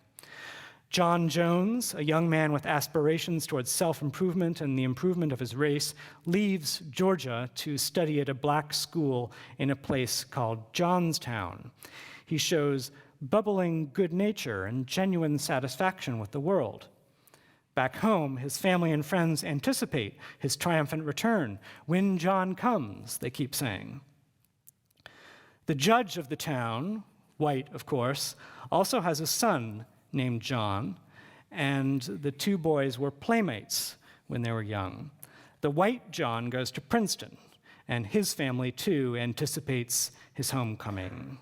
John Jones, a young man with aspirations towards self-improvement and the improvement of his race, leaves Georgia to study at a black school in a place called Johnstown. He shows bubbling good nature and genuine satisfaction with the world. Back home, his family and friends anticipate his triumphant return. "When John comes," they keep saying. The judge of the town, white of course, also has a son named John, and the 2 boys were playmates when they were young. The white John goes to Princeton, and his family too anticipates his homecoming.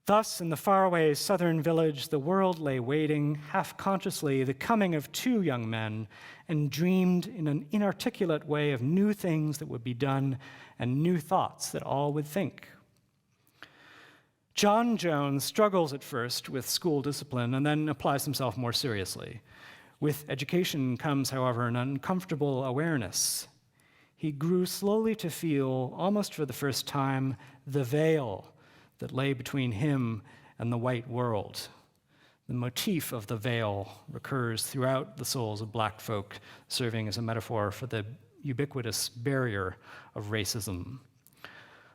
Thus, in the faraway southern village, the world lay waiting, half-consciously, the coming of two young men, and dreamed in an inarticulate way of new things that would be done and new thoughts that all would think. John Jones struggles at first with school discipline and then applies himself more seriously. With education comes, however, an uncomfortable awareness. He grew slowly to feel, almost for the first time, the veil that lay between him and the white world. The motif of the veil recurs throughout the souls of black folk, serving as a metaphor for the ubiquitous barrier of racism.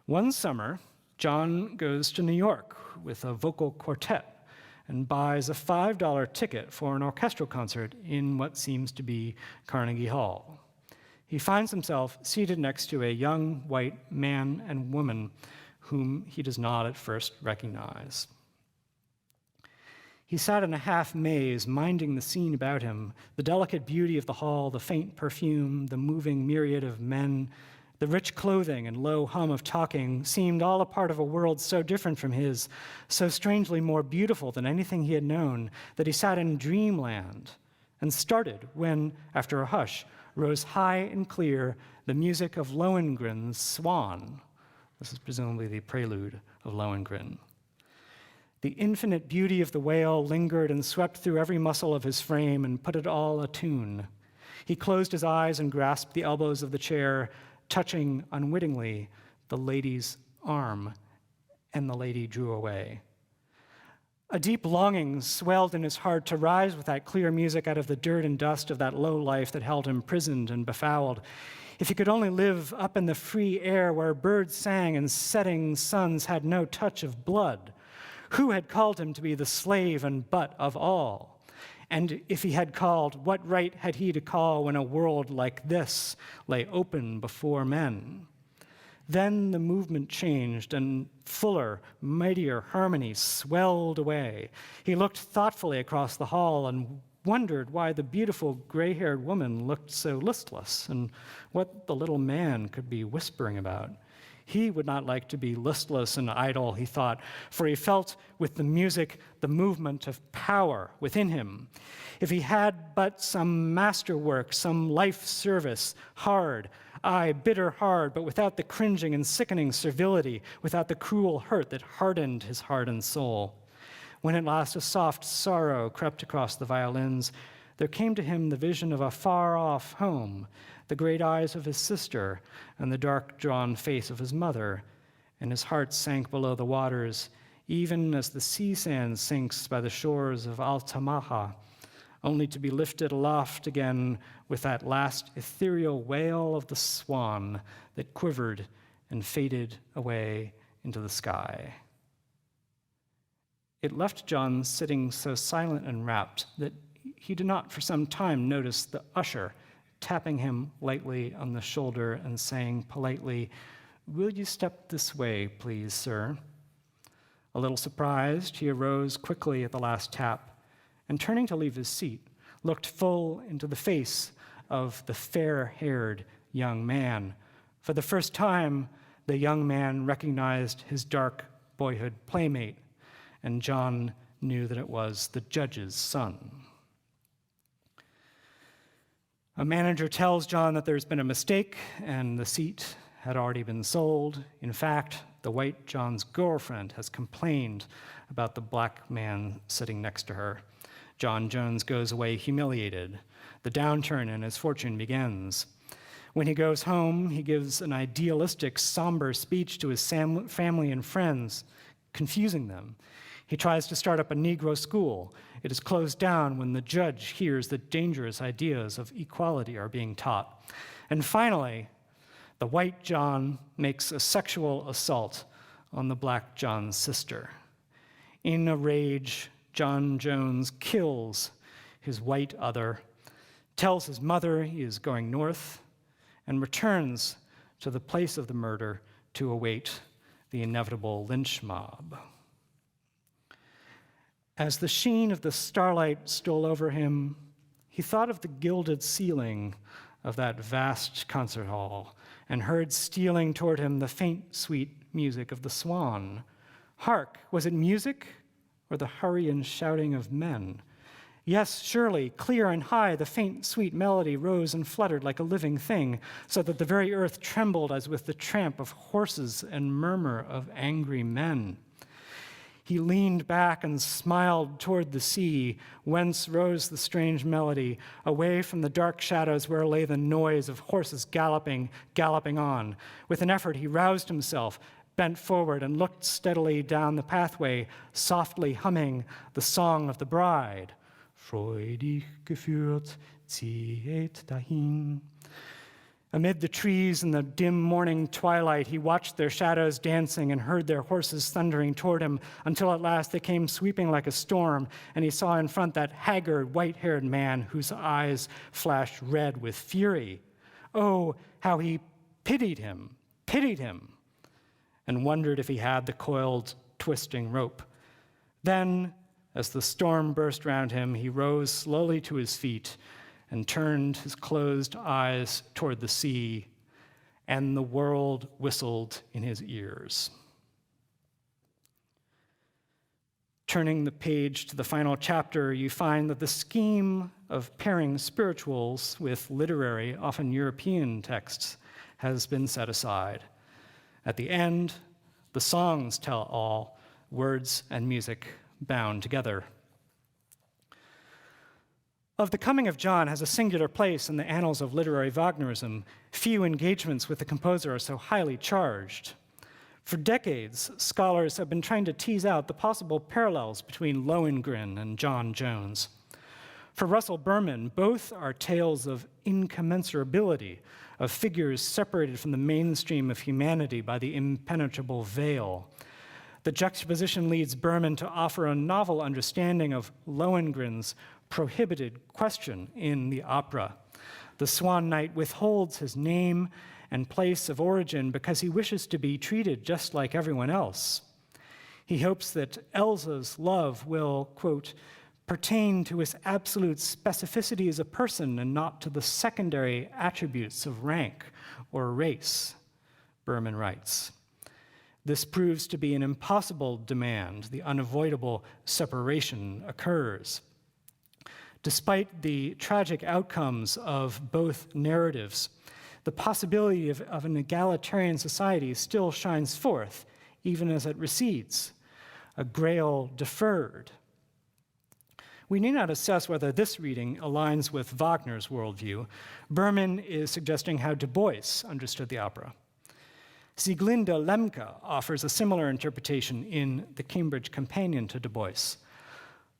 One summer, John goes to New York with a vocal quartet and buys a $5 ticket for an orchestral concert in what seems to be Carnegie Hall. He finds himself seated next to a young white man and woman whom he does not at first recognize. He sat in a half maze, minding the scene about him, the delicate beauty of the hall, the faint perfume, the moving myriad of men, the rich clothing and low hum of talking seemed all a part of a world so different from his, so strangely more beautiful than anything he had known, that he sat in dreamland and started when, after a hush, rose high and clear the music of Lohengrin's Swan. This is presumably the prelude of Lohengrin. The infinite beauty of the wail lingered and swept through every muscle of his frame and put it all atune. He closed his eyes and grasped the elbows of the chair, touching unwittingly the lady's arm, and the lady drew away. A deep longing swelled in his heart to rise with that clear music out of the dirt and dust of that low life that held him imprisoned and befouled. If he could only live up in the free air where birds sang and setting suns had no touch of blood. Who had called him to be the slave and butt of all? And if he had called, what right had he to call when a world like this lay open before men? Then the movement changed, and fuller, mightier harmony swelled away. He looked thoughtfully across the hall and wondered why the beautiful gray-haired woman looked so listless and what the little man could be whispering about. He would not like to be listless and idle, he thought, for he felt with the music the movement of power within him. If he had but some masterwork, some life service, hard, aye, bitter hard, but without the cringing and sickening servility, without the cruel hurt that hardened his heart and soul. When at last a soft sorrow crept across the violins, there came to him the vision of a far-off home, the great eyes of his sister, and the dark-drawn face of his mother, and his heart sank below the waters, even as the sea sand sinks by the shores of Altamaha, only to be lifted aloft again with that last ethereal wail of the swan that quivered and faded away into the sky. It left John sitting so silent and rapt that he did not for some time notice the usher tapping him lightly on the shoulder and saying politely, "Will you step this way, please, sir?" A little surprised, he arose quickly at the last tap, and turning to leave his seat, looked full into the face of the fair-haired young man. For the first time, the young man recognized his dark boyhood playmate, and John knew that it was the judge's son. A manager tells John that there's been a mistake and the seat had already been sold. In fact, the white John's girlfriend has complained about the black man sitting next to her. John Jones goes away humiliated. The downturn in his fortune begins. When he goes home, he gives an idealistic, somber speech to his family and friends, confusing them. He tries to start up a Negro school. It is closed down when the judge hears that dangerous ideas of equality are being taught. And finally, the white John makes a sexual assault on the black John's sister. In a rage, John Jones kills his white other, tells his mother he is going north, and returns to the place of the murder to await the inevitable lynch mob. As the sheen of the starlight stole over him, he thought of the gilded ceiling of that vast concert hall and heard stealing toward him the faint, sweet music of the swan, Hark, was it music or the hurry and shouting of men? Yes, surely, clear and high, the faint, sweet melody rose and fluttered like a living thing, so that the very earth trembled as with the tramp of horses and murmur of angry men. He leaned back and smiled toward the sea, whence rose the strange melody, away from the dark shadows where lay the noise of horses galloping on. With an effort, he roused himself, bent forward, and looked steadily down the pathway, softly humming the song of the bride. Freudig geführt, zieht dahin. Amid the trees in the dim morning twilight, he watched their shadows dancing and heard their horses thundering toward him until at last they came sweeping like a storm, and he saw in front that haggard, white-haired man whose eyes flashed red with fury. Oh, how he pitied him, and wondered if he had the coiled, twisting rope. Then, as the storm burst round him, he rose slowly to his feet and turned his closed eyes toward the sea, and the world whistled in his ears. Turning the page to the final chapter, you find that the scheme of pairing spirituals with literary, often European texts has been set aside. At the end, the songs tell all, words and music bound together. Of the coming of John has a singular place in the annals of literary Wagnerism. Few engagements with the composer are so highly charged. For decades, scholars have been trying to tease out the possible parallels between Lohengrin and John Jones. For Russell Berman, both are tales of incommensurability, of figures separated from the mainstream of humanity by the impenetrable veil. The juxtaposition leads Berman to offer a novel understanding of Lohengrin's prohibited question in the opera. The Swan Knight withholds his name and place of origin because he wishes to be treated just like everyone else. He hopes that Elsa's love will, quote, pertain to his absolute specificity as a person and not to the secondary attributes of rank or race, Berman writes. This proves to be an impossible demand. The unavoidable separation occurs. Despite the tragic outcomes of both narratives, the possibility of an egalitarian society still shines forth, even as it recedes, a grail deferred. We need not assess whether this reading aligns with Wagner's worldview. Berman is suggesting how Dubois understood the opera. Sieglinde Lemke offers a similar interpretation in The Cambridge Companion to Dubois.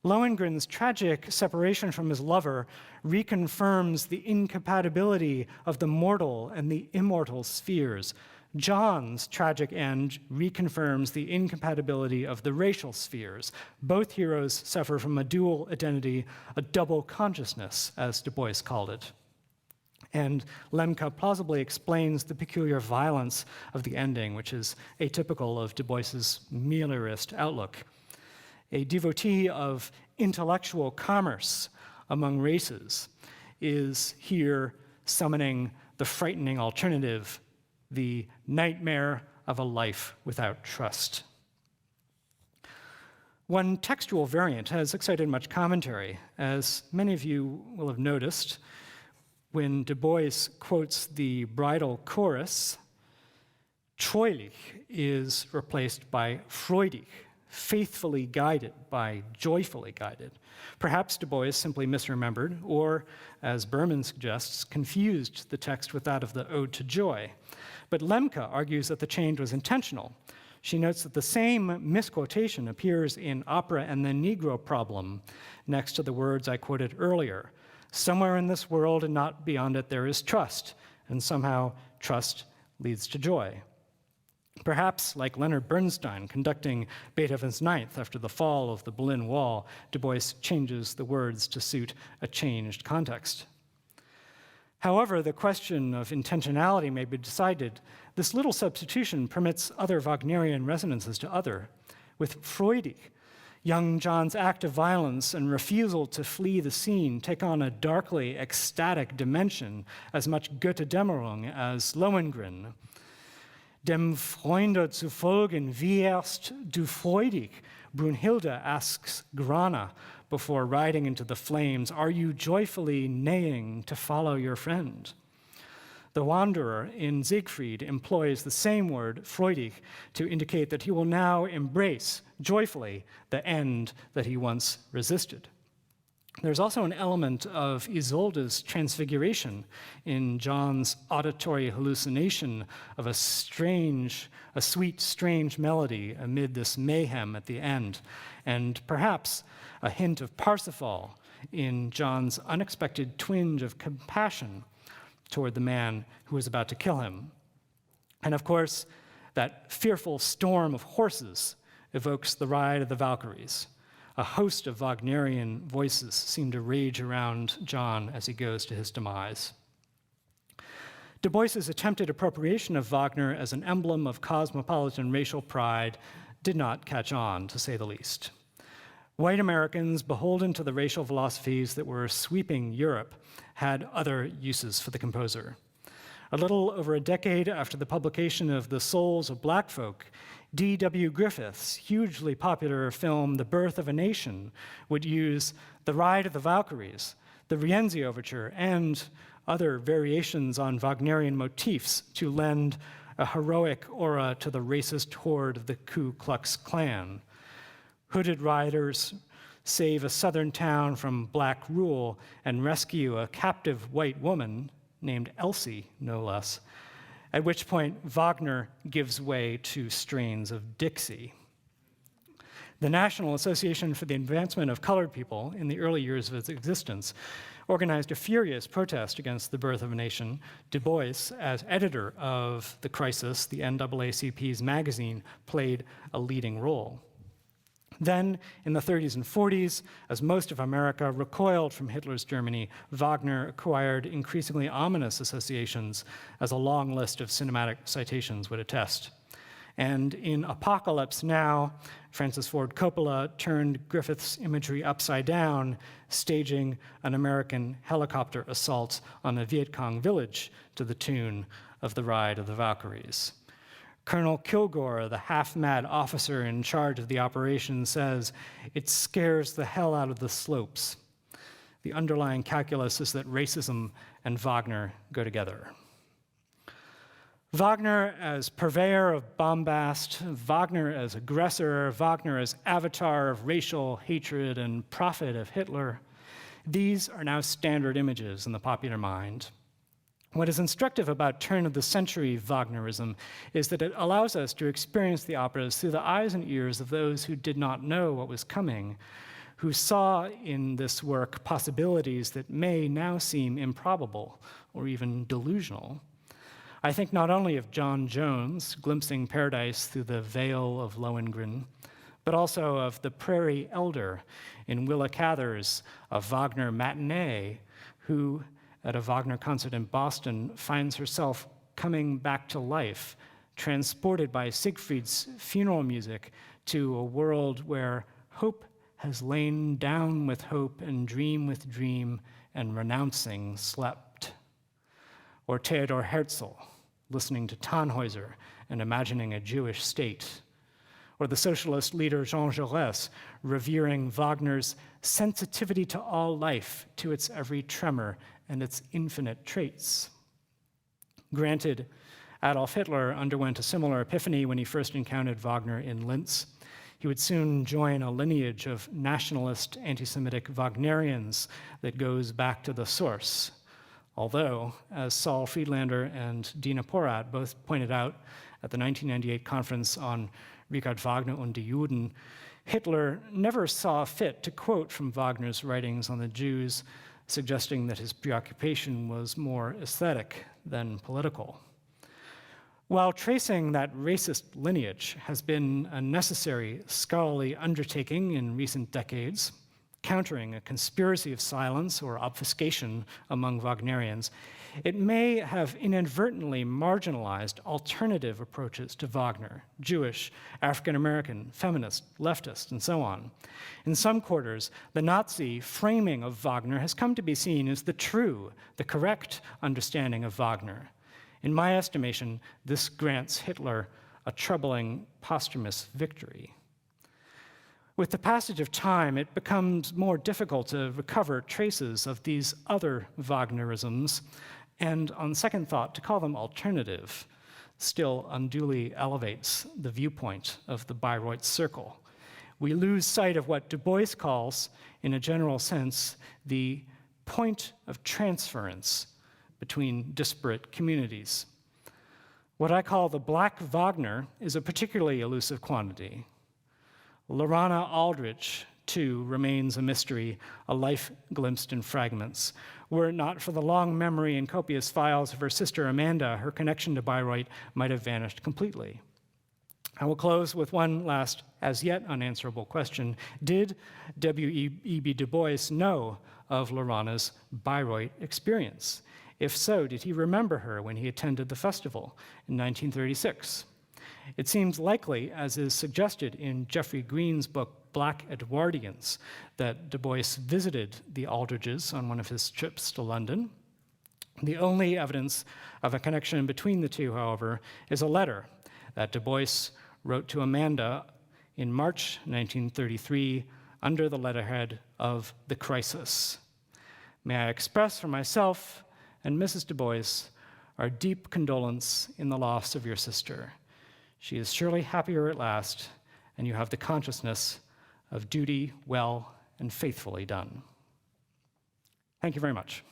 Lohengrin's tragic separation from his lover reconfirms the incompatibility of the mortal and the immortal spheres. John's tragic end reconfirms the incompatibility of the racial spheres. Both heroes suffer from a dual identity, a double consciousness, as Dubois called it. And Lemke plausibly explains the peculiar violence of the ending, which is atypical of Dubois's meliorist outlook. A devotee of intellectual commerce among races is here summoning the frightening alternative, the nightmare of a life without trust. One textual variant has excited much commentary. As many of you will have noticed, when Dubois quotes the bridal chorus, treulich is replaced by freudig, faithfully guided by joyfully guided. Perhaps Dubois simply misremembered, or, as Berman suggests, confused the text with that of the Ode to Joy. But Lemke argues that the change was intentional. She notes that the same misquotation appears in Opera and the Negro Problem, next to the words I quoted earlier. Somewhere in this world and not beyond it there is trust, and somehow trust leads to joy. Perhaps, like Leonard Bernstein conducting Beethoven's Ninth after the fall of the Berlin Wall, Dubois changes the words to suit a changed context. However, the question of intentionality may be decided. This little substitution permits other Wagnerian resonances to other. With freudig, young John's act of violence and refusal to flee the scene take on a darkly ecstatic dimension, as much Götterdämmerung as Lohengrin. Dem Freunde zu folgen, wie erst du freudig? Brunhilde asks Grana before riding into the flames, are you joyfully neighing to follow your friend? The wanderer in Siegfried employs the same word, freudig, to indicate that he will now embrace joyfully the end that he once resisted. There's also an element of Isolde's transfiguration in John's auditory hallucination of a sweet, strange melody amid this mayhem at the end, and perhaps a hint of Parsifal in John's unexpected twinge of compassion toward the man who was about to kill him. And of course, that fearful storm of horses evokes the Ride of the Valkyries. A host of Wagnerian voices seem to rage around John as he goes to his demise. Dubois's attempted appropriation of Wagner as an emblem of cosmopolitan racial pride did not catch on, to say the least. White Americans, beholden to the racial philosophies that were sweeping Europe, had other uses for the composer. A little over a decade after the publication of The Souls of Black Folk, D.W. Griffith's hugely popular film The Birth of a Nation would use The Ride of the Valkyries, the Rienzi Overture, and other variations on Wagnerian motifs to lend a heroic aura to the racist horde of the Ku Klux Klan. Hooded riders save a southern town from black rule and rescue a captive white woman, named Elsie, no less, at which point Wagner gives way to strains of Dixie. The National Association for the Advancement of Colored People, in the early years of its existence, organized a furious protest against The Birth of a Nation. Dubois, as editor of The Crisis, the NAACP's magazine, played a leading role. Then, in the 30s and 40s, as most of America recoiled from Hitler's Germany, Wagner acquired increasingly ominous associations, as a long list of cinematic citations would attest. And in Apocalypse Now, Francis Ford Coppola turned Griffith's imagery upside down, staging an American helicopter assault on a Viet Cong village to the tune of The Ride of the Valkyries. Colonel Kilgore, the half-mad officer in charge of the operation, says, "It scares the hell out of the slopes." The underlying calculus is that racism and Wagner go together. Wagner as purveyor of bombast, Wagner as aggressor, Wagner as avatar of racial hatred and prophet of Hitler, these are now standard images in the popular mind. What is instructive about turn-of-the-century Wagnerism is that it allows us to experience the operas through the eyes and ears of those who did not know what was coming, who saw in this work possibilities that may now seem improbable or even delusional. I think not only of John Jones glimpsing paradise through the Vale of Lohengrin, but also of the Prairie Elder in Willa Cather's A Wagner Matinee, who, at a Wagner concert in Boston, finds herself coming back to life, transported by Siegfried's funeral music to a world where hope has lain down with hope and dream with dream and renouncing slept. Or Theodor Herzl, listening to Tannhäuser and imagining a Jewish state. Or the socialist leader Jean Jaurès, revering Wagner's sensitivity to all life, to its every tremor and its infinite traits. Granted, Adolf Hitler underwent a similar epiphany when he first encountered Wagner in Linz. He would soon join a lineage of nationalist anti-Semitic Wagnerians that goes back to the source. Although, as Saul Friedlander and Dina Porat both pointed out at the 1998 conference on Richard Wagner und die Juden, Hitler never saw fit to quote from Wagner's writings on the Jews, suggesting that his preoccupation was more aesthetic than political. While tracing that racist lineage has been a necessary scholarly undertaking in recent decades, countering a conspiracy of silence or obfuscation among Wagnerians, it may have inadvertently marginalized alternative approaches to Wagner, Jewish, African-American, feminist, leftist, and so on. In some quarters, the Nazi framing of Wagner has come to be seen as the true, the correct understanding of Wagner. In my estimation, this grants Hitler a troubling posthumous victory. With the passage of time, it becomes more difficult to recover traces of these other Wagnerisms, and on second thought, to call them alternative still unduly elevates the viewpoint of the Bayreuth circle. We lose sight of what Dubois calls, in a general sense, the point of transference between disparate communities. What I call the black Wagner is a particularly elusive quantity. Lorana Aldridge, too, remains a mystery, a life glimpsed in fragments. Were it not for the long memory and copious files of her sister Amanda, her connection to Bayreuth might have vanished completely. I will close with one last, as yet unanswerable question. Did W.E.B. Du Bois know of Lorana's Bayreuth experience? If so, did he remember her when he attended the festival in 1936? It seems likely, as is suggested in Geoffrey Green's book, Black Edwardians, that Du Bois visited the Aldridges on one of his trips to London. The only evidence of a connection between the two, however, is a letter that Du Bois wrote to Amanda in March 1933 under the letterhead of The Crisis. May I express for myself and Mrs. Du Bois our deep condolence in the loss of your sister. She is surely happier at last, and you have the consciousness of duty well and faithfully done. Thank you very much.